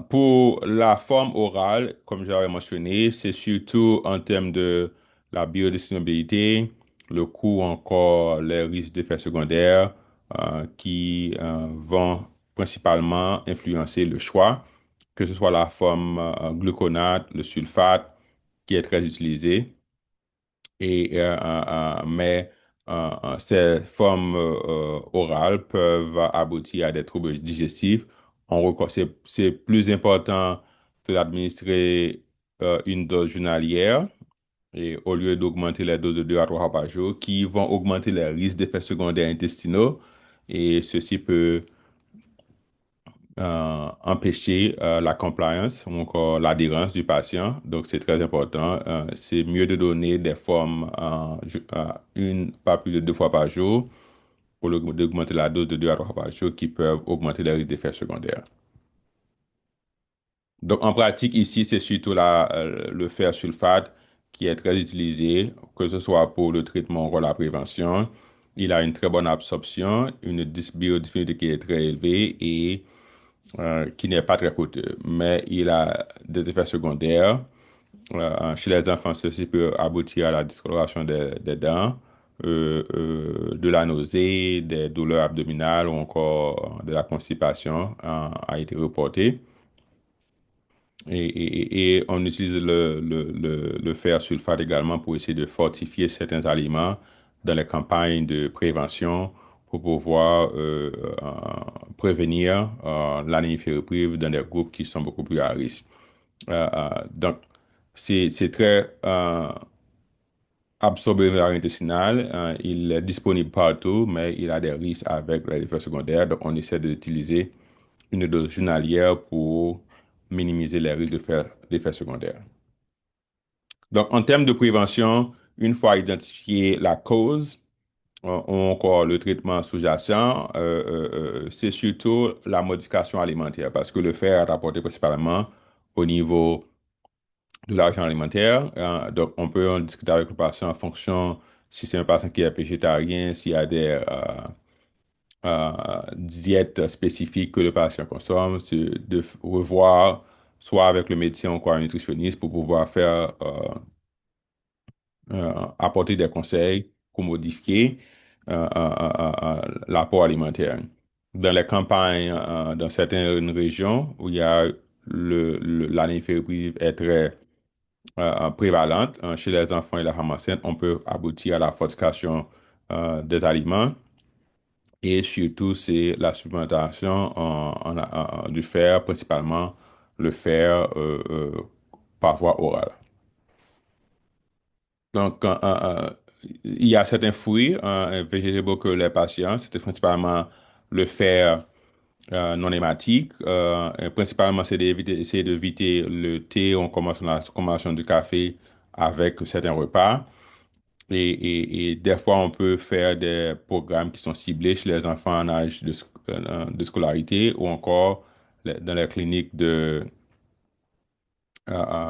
Pour la forme orale, comme j'avais mentionné, c'est surtout en termes de la biodisponibilité, le coût, encore les risques d'effets secondaires qui vont principalement influencer le choix, que ce soit la forme gluconate, le sulfate, qui est très utilisé. Mais ces formes orales peuvent aboutir à des troubles digestifs. C'est plus important de l'administrer une dose journalière et au lieu d'augmenter les doses de 2 à 3 fois par jour, qui vont augmenter les risques d'effets secondaires intestinaux. Et ceci peut empêcher la compliance ou encore l'adhérence du patient. Donc, c'est très important. C'est mieux de donner des formes pas plus de 2 fois par jour pour d'augmenter la dose de 2 à 3 fois par jour qui peuvent augmenter les risques d'effets secondaires. Donc, en pratique, ici, c'est surtout le fer sulfate qui est très utilisé, que ce soit pour le traitement ou la prévention. Il a une très bonne absorption, une biodisponibilité qui est très élevée et qui n'est pas très coûteux. Mais il a des effets secondaires. Chez les enfants, ceci peut aboutir à la discoloration des dents, de la nausée, des douleurs abdominales ou encore de la constipation a été reporté. Et on utilise le fer sulfate également pour essayer de fortifier certains aliments dans les campagnes de prévention pour pouvoir prévenir l'anémie ferroprive dans des groupes qui sont beaucoup plus à risque. Donc, c'est très absorbé vers l'intestinal. Il est disponible partout, mais il a des risques avec les effets secondaires. Donc, on essaie d'utiliser une dose journalière pour minimiser les risques d'effets secondaires. Donc, en termes de prévention, une fois identifié la cause, ou encore le traitement sous-jacent, c'est surtout la modification alimentaire parce que le fer est apporté principalement au niveau de l'argent alimentaire. Donc, on peut en discuter avec le patient en fonction si c'est un patient qui est végétarien, s'il y a des diètes spécifiques que le patient consomme, c'est de revoir soit avec le médecin ou quoi, un nutritionniste pour pouvoir faire apporter des conseils pour modifier l'apport alimentaire. Dans les campagnes, dans certaines régions où il y a l'anémie ferroprive est très prévalente, chez les enfants et la femme enceinte, on peut aboutir à la fortification des aliments et surtout, c'est la supplémentation du fer, principalement le fer par voie orale. Donc, il y a certains fruits végétaux que les patients, c'était principalement le fer non hématique. Et principalement, c'est essayer d'éviter le thé en commençant la consommation du café avec certains repas. Et des fois, on peut faire des programmes qui sont ciblés chez les enfants en âge de scolarité ou encore dans les cliniques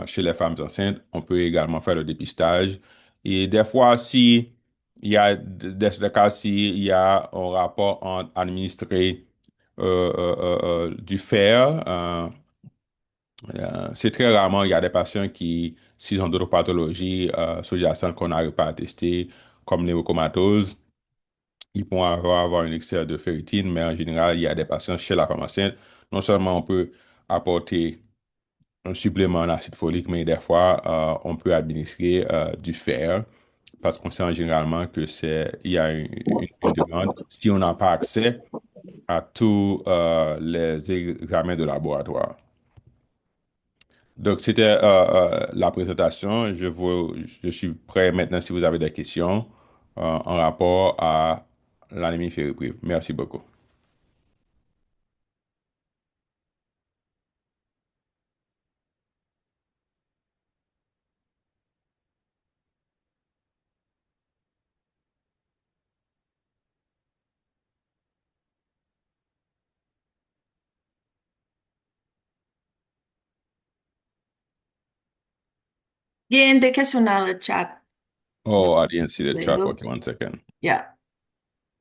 chez les femmes enceintes. On peut également faire le dépistage. Et des fois, si il y a des cas, si il y a un rapport entre administrer du fer, c'est très rarement, il y a des patients qui, s'ils ont d'autres pathologies sous-jacentes qu'on n'arrive pas à tester, comme l'hémocomatose, ils pourront avoir un excès de ferritine, mais en général, il y a des patients chez la femme enceinte. Non seulement on peut apporter un supplément en acide folique, mais des fois, on peut administrer du fer parce qu'on sait généralement que il y a une demande. Si on n'a pas accès à tous les examens de laboratoire. Donc, c'était la présentation. Je suis prêt maintenant si vous avez des questions en rapport à l'anémie ferroprive. Merci beaucoup. Il y a des questions dans le chat. Oh, I didn't see the chat. Leo. Okay, 1 second. Yeah.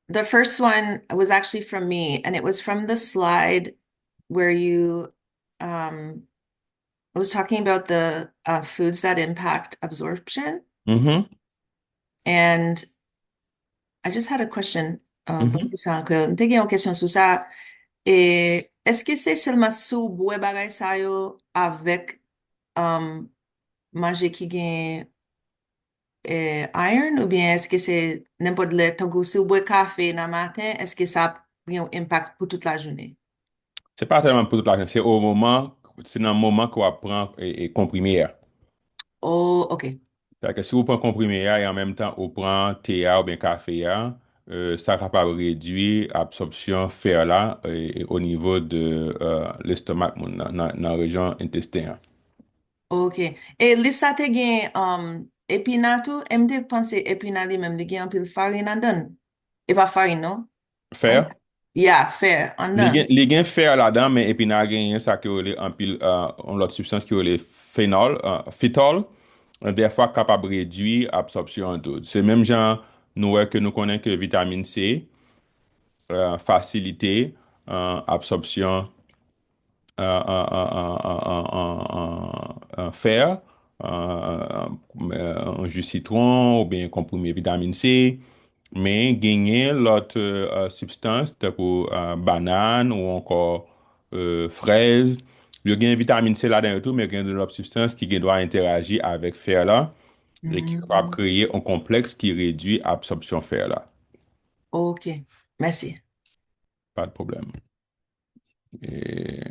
The first one was actually from me, and it was from the slide where you I was talking about the foods that impact absorption. Mhm, And I just had a question. mhm. Te gen yon question sou sa. Et est-ce que c'est seulement sou boué bagay sa yo avec manger qui gen iron ou bien est-ce que c'est n'importe le tango si ou boire café dans le matin, est-ce que ça a un impact pour toute la journée? C'est pas tellement pour toute la journée, c'est dans le moment qu'on prend et comprimé. Oh, OK. C'est-à-dire que si vous prenez comprimé et en même temps vous prenez thé ou bien café, ça capable réduire l'absorption fer là au niveau de l'estomac moun, dans la région intestin. Ok. E lisa te gen epina tou, emde panse epina li menm li gen anpil farin an dan. E pa farin, no? An? Fer, Ya, fer, an dan. li gen fer là-dedans, mais épinard gen ça qui relè en pile on l'autre substance qui relè phénol, phytol, des fois capable réduire absorption d'eau. C'est même genre nous ouais, que nous connaissons que vitamine C faciliter absorption en fer, en jus citron ou bien comprimé vitamine C, mais gagner l'autre substance, telle que banane ou encore fraise. Il y a une vitamine C là-dedans et tout, mais il y a de l'autre substance qui doit interagir avec fer là et qui va Mhm. créer un complexe qui réduit l'absorption fer là. Ok, mersi. Pas de problème. Et...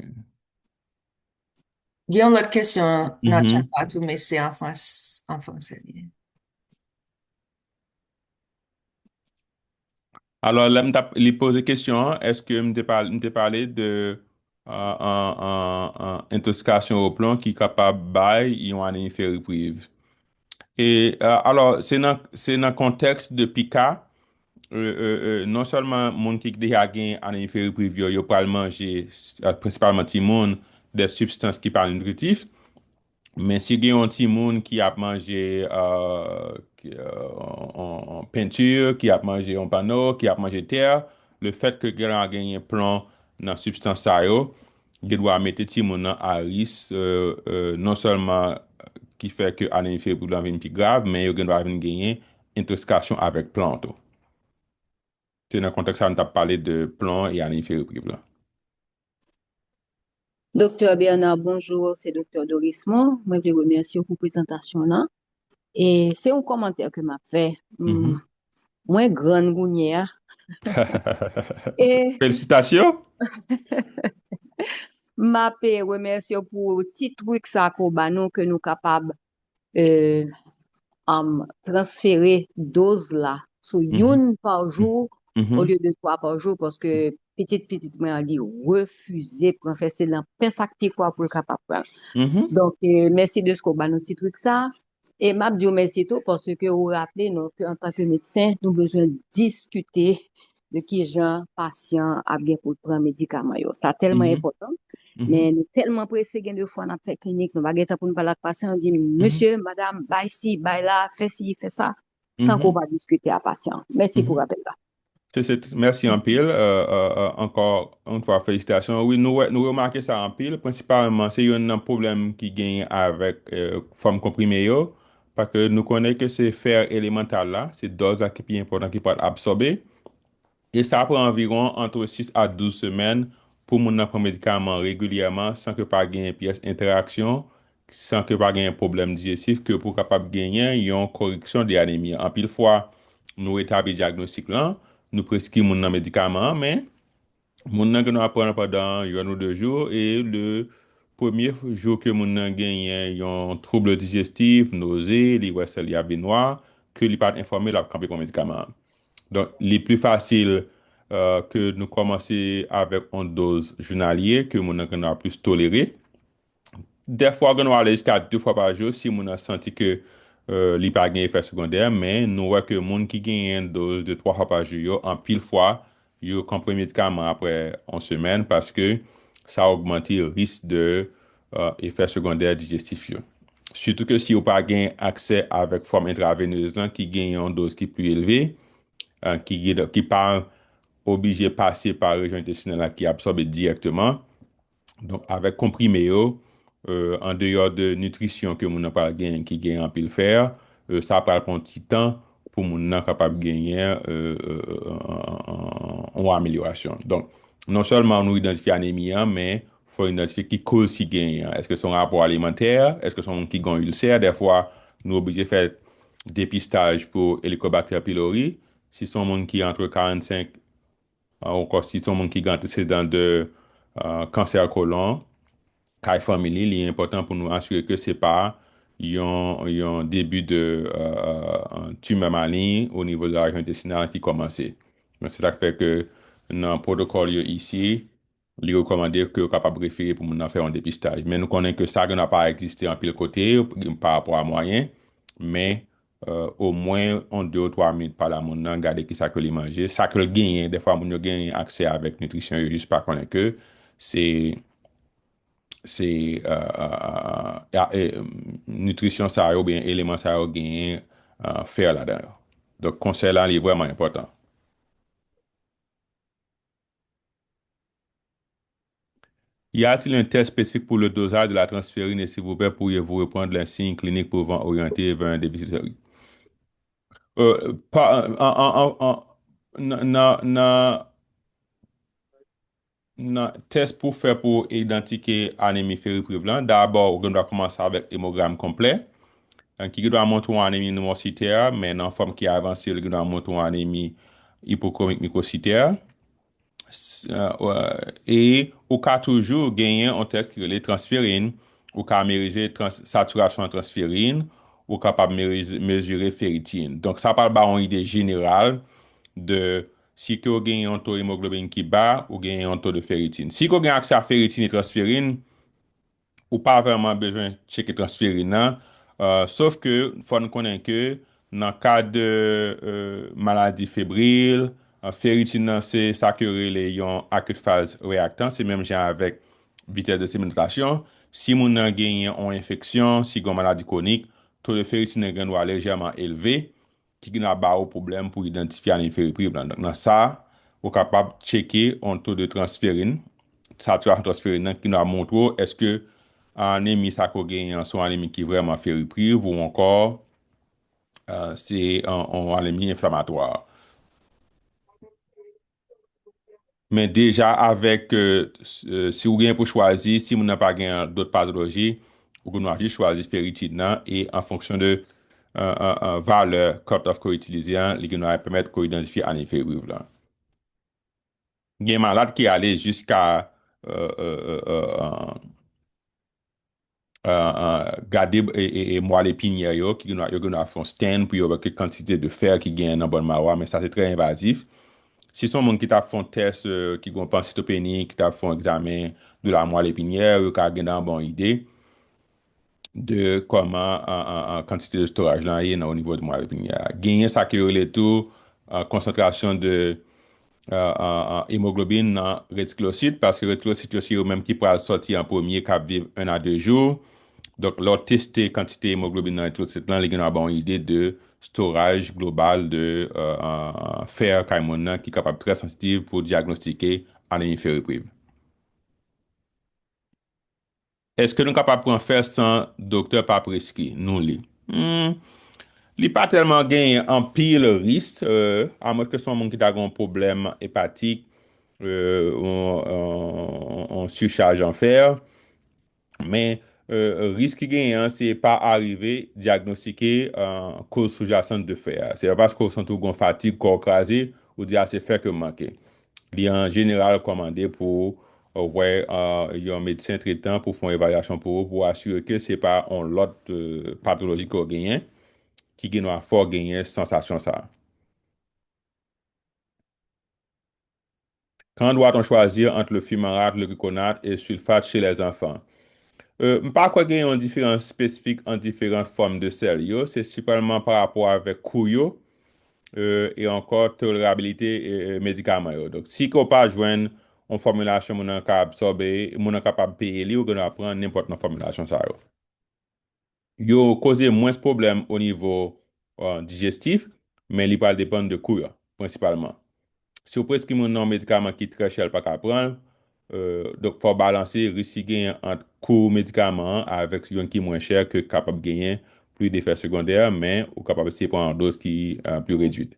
Gen yon lot kesyon nan chat Mhm. pa tou, men se an franse li. Alors, là, il pose une question, est-ce que m'te parlé de intoxication au plomb qui est capable de bailler une anémie ferriprive? Et alors, c'est dans le contexte de PICA, non seulement moun qui déjà gen anémie ferriprive, yo pral manger, principalement ti moun, des substances qui parlent nutritifs, mais si gen yon ti moun qui a mangé en peinture, qui a mangé en panneau, qui a mangé terre, le fait que gen a gagné plomb dans substance sa yo, gen doit mettre ti moun nan à risque non seulement qui fait que anémie fébrile vient plus grave, mais yo gen doit venir gagner intoxication avec plomb tout. C'est dans le contexte où on t'a parlé de plomb et anémie fébrile là. Docteur Bernard, bonjour, c'est Docteur Dorismont. Moi, je vous remercie pour la présentation là. Et c'est un commentaire que m'a fait. Mhm. Moi, grande gounière. Et Félicitations. m'a fait remercier pour petit truc ça qu'on ba nous que nous capables euh, transférer dose là sur Mhm. une par jour au Mhm. lieu de trois par jour parce que petite moi dit refuser professeur là pensa que quoi pour le capable prendre. Mhm. Donc merci de ce qu'on ba nous petit truc ça et m'a dit merci tout parce que vous rappelez nous que en tant que médecin nous besoin discuter de qui gens patient a bien pour prendre médicament yo. Ça tellement Mhm. important. Mhm. Mais nous tellement pressés gain de fois dans fait clinique, nous pas pour nous parler avec patient, on dit Mhm. monsieur, madame, bail ci, bail là, fais ci, fais ça, sans qu'on Mhm. va discuter à patient. Merci pour Mhm. rappel là. Merci en pile. Encore une fois, félicitations. Oui, nous remarquons ça en pile. Principalement, c'est un problème qui gagne avec forme comprimée. Yo, parce que nous connaissons que c'est fer élémental là, c'est dose là qui est important qui peut être absorbé. Et ça prend environ entre 6 à 12 semaines pour mon prendre médicament régulièrement sans que pas gagner pièce interaction, sans que pas gagner problème digestif, que pour capable gagner une correction de l'anémie. En pile fois, nous établit diagnostic là, nous prescrivons mon médicament, mais mon nan que nous apprenons pendant un ou 2 jours et le premier jour que mon nan gagne un trouble digestif, nausée, li wè sel y noir, que li pas informé la camper pour médicament. Donc, les plus faciles que nous commencer avec une dose journalière que mon a plus toléré. Des fois, on va aller jusqu'à 2 fois par jour si on a senti que il pas gain effet secondaire, mais nous voyons que les gens qui gagnent une dose de 3 fois par jour, yo, en pile fois, ils comprennent médicament après une semaine parce que ça augmente le risque de effet secondaire digestif. Yo. Surtout que si vous pas gain accès avec forme intraveineuse là, qui gagne une dose qui est plus élevée, qui pas obligé de passer par la région intestinale là, qui absorbe directement. Donc, avec comprimé, yo, en dehors de nutrition que mon n'a pas gagné, qui gagne en pile fer, ça prend un petit temps pour mon n'a capable de gagner en amélioration. Donc, non seulement nous identifions l'anémie, hein, mais il faut identifier qui cause qui gagne. Hein. Est-ce que c'est un rapport alimentaire? Est-ce que c'est un qui gagne ulcère? Des fois, nous sommes obligés de faire dépistage pour Helicobacter pylori. Si c'est un monde qui est entre 45 encore si c'est un monde qui a antécédent de cancer colon, Kai Family, il est important pour nous assurer que c'est pas un début de tumeur maligne au niveau de la région intestinale qui commence. Donc, c'est ça qui fait que dans le protocole yo ici, il est recommandé que vous capable référer pour nous faire un dépistage. Mais nous connaissons que ça n'a pas existé en pile côté par rapport à moyen, mais au moins en 2 ou 3 minutes par la monde, regarder qui ça que les manger, ça que le gagne, des fois, nous gagne accès avec nutrition, juste pas connaître que c'est nutrition ça ou bien éléments ça gagné faire là-dedans. Donc conseil là il est vraiment important. Y a-t-il un test spécifique pour le dosage de la transférine et s'il vous plaît, pourriez-vous reprendre les signes cliniques pouvant orienter vers un déficit? Pas, na, na, na, test pour faire pour identifier anémie fériprive là, d'abord, on doit commencer avec hémogramme complet. Qui doit montrer une anémie pneumocytaire, mais dans la forme qui est avancée, il doit montrer une anémie hypochromique mycocytaire. Et au cas toujours gagner un test qui est les transférines, au cas mesurer saturation en transférine, ou capable mesurer ferritine. Donc, ça parle d'une idée générale de si vous avez un taux d'hémoglobine qui bat ou gagnez un taux de ferritine. Si vous avez accès à ferritine et transférine, ou pas vraiment besoin de checker transférine, nan. Sauf que, faut nous connaître que, dans le cas de maladie fébrile, ferritine, nan, c'est ça que les yon acute phase réactant, c'est même genre avec vitesse de sédimentation. Si moun nan gagne une infection, si une maladie chronique, taux de ferritine doit légèrement élevé, qui n'a pas de problème pour identifier un inférieur. Donc, dans ça, vous capable de checker un taux de transférine, saturation transférine qui nous montre est-ce que anémie ça qu'on gagne sont anémie qui est vraiment fériprive ou encore c'est en anémie inflammatoire. Mais déjà avec si vous gagnez pour choisir, si vous n'avez pas gagné d'autres pathologies, vous pouvez choisir ferritine nan, et en fonction de valeur cut-off qu'on utilise, il va permettre qu'on identifie anémie fériprive là. Il y a un malade qui allait jusqu'à garder et moelle épinière yo, qui a fait un stent pour avoir quelle quantité de fer qui gagne dans bonne marois, mais ça c'est très invasif. Si son monde qui t'a fait un test qui gon pancytopénie, qui t'a fait un examen de la moelle épinière, yo ka gen une bonne idée de comment en quantité de storage là est au niveau de moelle épinière. Gagner ça qui relève tout concentration de hémoglobine dans réticulocyte parce que réticulocyte aussi eux même qui pourra sortir en premier qui vivre 1 à 2 jours. Donc, leur tester quantité hémoglobine dans les réticulocytes là, les gens ont une bonne idée de storage global de fer caïmon qui est capable très sensible pour diagnostiquer anémie ferriprive. Est-ce que nous sommes capables de prendre fer sans docteur pas prescrit? Nous, li. Il n'est pas tellement gagné en pile risque, à moins que ce soit un monde qui a un problème hépatique, on surcharge en fer. Mais risque gagnant, c'est pas arriver diagnostiquer cause sous-jacente de fer. C'est pas parce qu'on sent tout gon fatigue, corps crasé, ou dire c'est fer que manqué. Il est en général recommandé pour ouais, il y a un médecin traitant pour faire une évaluation pour assurer que c'est pas un lot de pathologie qu'on gagne qui gagne à fort gagner sensation ça. Quand doit-on choisir entre le fumarate, le gluconate et le sulfate chez les enfants? Pas quoi qu'il y ait une différence spécifique en différentes formes de sel, yo, c'est simplement par rapport avec coût yo, et encore tolérabilité et médicaments yo. Donc, si qu'on pas joindre une formulation mon an ka absorber, mon an capable payer li ou qu'on prendre n'importe quelle formulation ça yo. Yo cause moins de problèmes au niveau digestif, mais il va dépendre de coût yo, principalement. Si vous prescrivez un médicament qui est très cher, pas qu'à prendre, donc il faut balancer risque gain entre coût médicament avec un qui est moins cher que capable de gagner plus d'effets secondaires, mais ou capable de prendre une dose qui est plus réduite.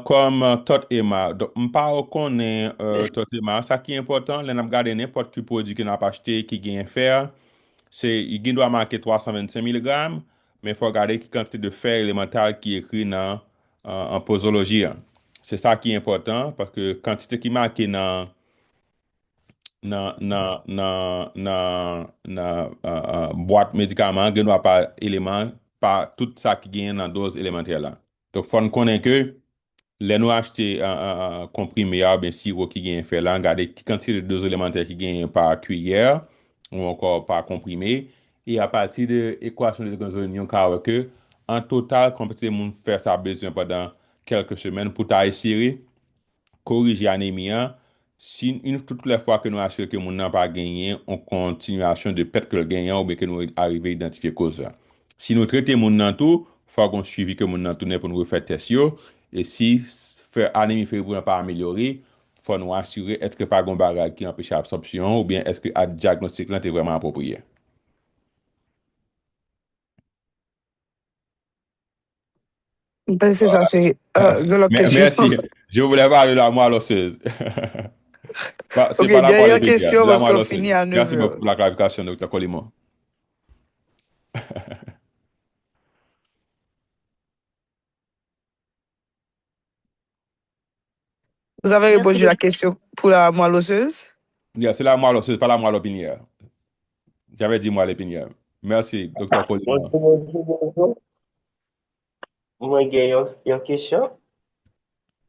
Comme tot ema, donc m'pa reconnaît tot ema, ça qui est important, là n'a regarder n'importe quel produit que n'a pas acheté qui gagne fer, c'est il doit marquer 325 mg, mais il faut regarder quelle quantité de fer élémental qui est écrit dans en posologie, hein. C'est ça qui est important parce que quantité qui marquée dans nan boîte médicament, gen wap pa élément, pa tout ça qui gen dans dose élémentaire là. Donc, faut nous connaître que les nous acheter un comprimé ou bien sirop qui gagne fait là, regardez qui quantité de dose élémentaire qui gagne par cuillère ou encore par comprimé. Et à partir de l'équation de Gonzolinion, car que en total, quand moun faire ça besoin pendant quelques semaines pour essayer corriger anémie, hein. Si toutes les fois que nous assurons que moun n'a pas gagné, on continuation de pète que le gagnant ou bien que nous arrivons à identifier cause ça. Si nous traitons moun nan tout, faut qu'on suivi que moun nan tout pour nous refaire test yo. Et si faire anémie fébrile n'a pas amélioré, faut nous assurer est-ce que pas gon bagage qui empêche l'absorption ou bien est-ce que le diagnostic là est vraiment approprié. Ben, c'est ça, c'est l'autre question. Merci. Je voulais parler de la moelle osseuse. Ok, C'est pas la moelle dernière épinière, question c'est la parce moelle qu'on osseuse. finit à Merci 9 beaucoup heures. pour la clarification, Dr. Colimon. Vous avez Merci répondu à la beaucoup. question pour la moelle osseuse? Yeah, c'est la moelle osseuse, pas la moelle épinière. J'avais dit moelle épinière. Merci, Dr. Colimon. Bonjour. Moi, j'ai une question.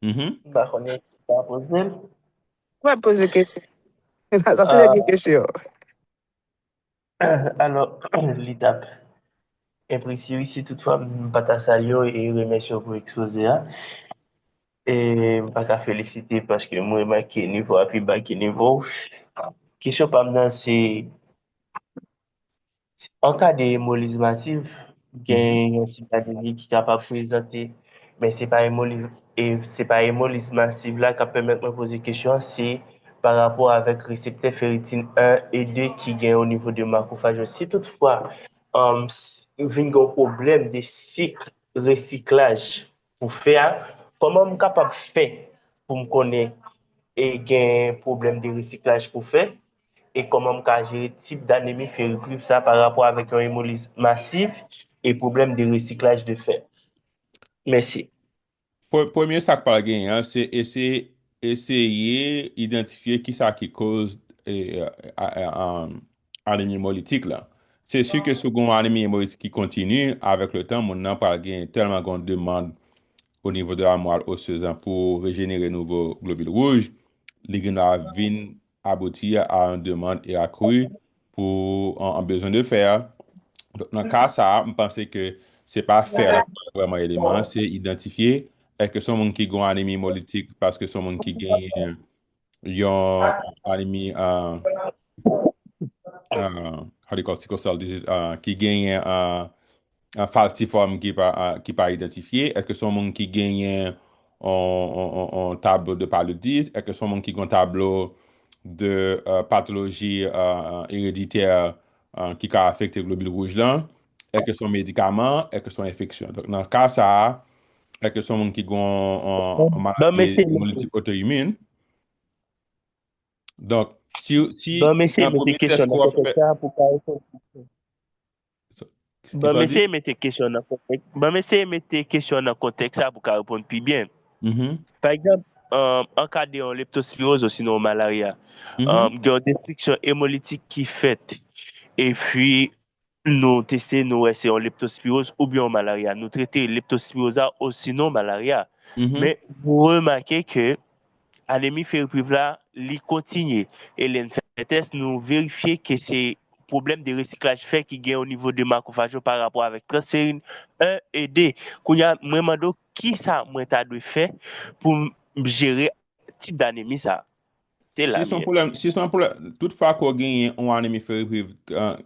Mhm. Bah, on est à poser. Ouais, poser question. Ça, c'est Euh, la question. alors, l'étape. Imprécieux, si toutefois, je saluer et remercier pour l'exposé. Et je vais féliciter parce que moi, je marqué niveau à plus bas que niveau. Question pour moi, c'est en cas d'hémolyse massive, il Mhm. y a un citadini qui est capable de présenter, mais c'est pas hémolyse massive là qui permet de me poser question, c'est par rapport avec récepteur ferritine 1 et 2 qui gagne au niveau de macrophage. Si toutefois, il y a un problème de cycle recyclage pour faire, comment je suis capable de faire pour me connaître et qu'il un problème de recyclage pour faire? Et comment on gérer type d'anémie ferroprive ça par rapport avec un hémolyse massif et problème de recyclage de fer. Merci. Premier sac par gain, hein, c'est essayer d'identifier qui ça qui cause anémie hémolytique là. C'est sûr que second anémie hémolytique qui continue avec le temps, mon n'a pas gain tellement qu'on demande au niveau de la moelle osseuse hein, pour régénérer nouveaux globules rouges, les gens viennent aboutir à une demande et accrue pour un besoin de fer. Donc, dans le cas ça, je pense que c'est pas faire là vraiment élément, c'est identifier est-ce que son monde qui a une anémie hémolytique parce que son monde qui gagne une anémie how do you call sickle cell disease qui gagne un falciforme qui pas identifié, est-ce que son monde qui gagne un tableau de paludisme, est-ce que son monde qui a un tableau de pathologie héréditaire qui a affecté le globule rouge là, est-ce que son médicament, est-ce que son infection. Donc, dans le cas ça, est-ce que son monde qui a une Bon, maladie monsieur, hémolytique auto-immune. Donc, si bon, monsieur, un mettez premier question test dans qu'on le va contexte faire, ça pour pas répondre. qui Bon, soit monsieur, dit? mettez question dans le contexte. Bon, monsieur, mettez question dans le contexte ça pour qu'elle répondre plus bien. Mhm, Par exemple, en cas de leptospirose ou sinon malaria, mhm, il y a une destruction hémolytique qui fait et puis nous tester nous c'est en leptospirose ou bien en malaria. Nous traiter leptospirose ou sinon malaria. mhm. Mais vous remarquez que anémie ferroprive là, il continue. Et les test nous vérifier que c'est problème de recyclage fait qui gagne au niveau de macrophage par rapport avec transférine 1 et 2. Qu'on y a vraiment donc qui ça moi t'a dû faire pour gérer type d'anémie ça. C'est Si la son mienne. problème, si son problème, toutefois qu'on gagne un anémie ferroprive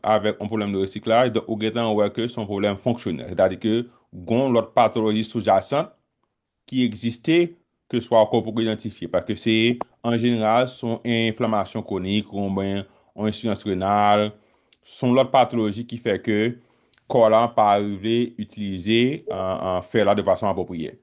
avec un problème de recyclage, donc, on gagne ouais que son problème fonctionnel. C'est-à-dire que, gon l'autre pathologie sous-jacente qui existait, que soit encore pour identifier. Parce que c'est, en général, son inflammation chronique, ou bien, une insuffisance rénale, sont l'autre pathologie qui fait que, corps là, pas arriver à utiliser, faire là de façon appropriée.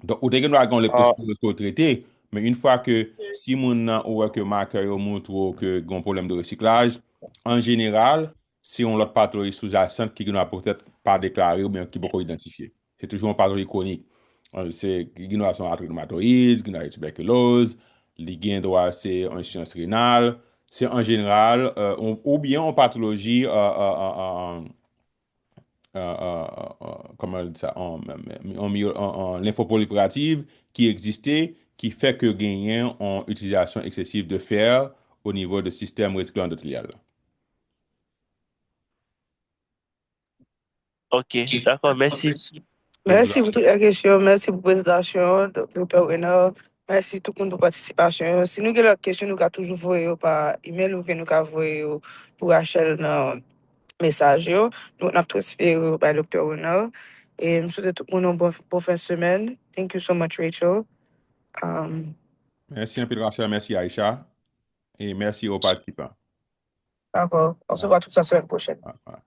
Donc, ou te gen nou Euh, leptospirose ko traité, mais une fois que si moun nan ou que marqueur yo montre ou que gon problème de recyclage, en général, c'est on l'autre pathologie sous-jacente qui n'a peut-être pas déclaré ou bien qui beaucoup identifié. C'est toujours une pathologie chronique. C'est qui a son arthrite rhumatoïde, qui a la tuberculose, li gen droit c'est une insuffisance rénale, c'est en général, ou bien en pathologie, comment on dit ça, en lymphoproliférative qui existait, qui fait que gagnent en utilisation excessive de fer au niveau du système réticulo endothélial. Ok, d'accord, merci. Je vous Merci pour toutes les questions. Merci pour la présentation, Dr. Renard. Merci tout le monde pour la participation. Si nous avons des questions, nous pouvons toujours voir par email ou bien nous pouvons voir pour Rachel dans le message. Nous avons transféré par Dr. Renard. Et je souhaite tout le monde une bonne fin de semaine. Thank you so much, Rachel. Merci un peu, Rachel, merci Aïcha, et merci aux participants. D'accord. On se voit tout ça la semaine prochaine. Ouais, ouais.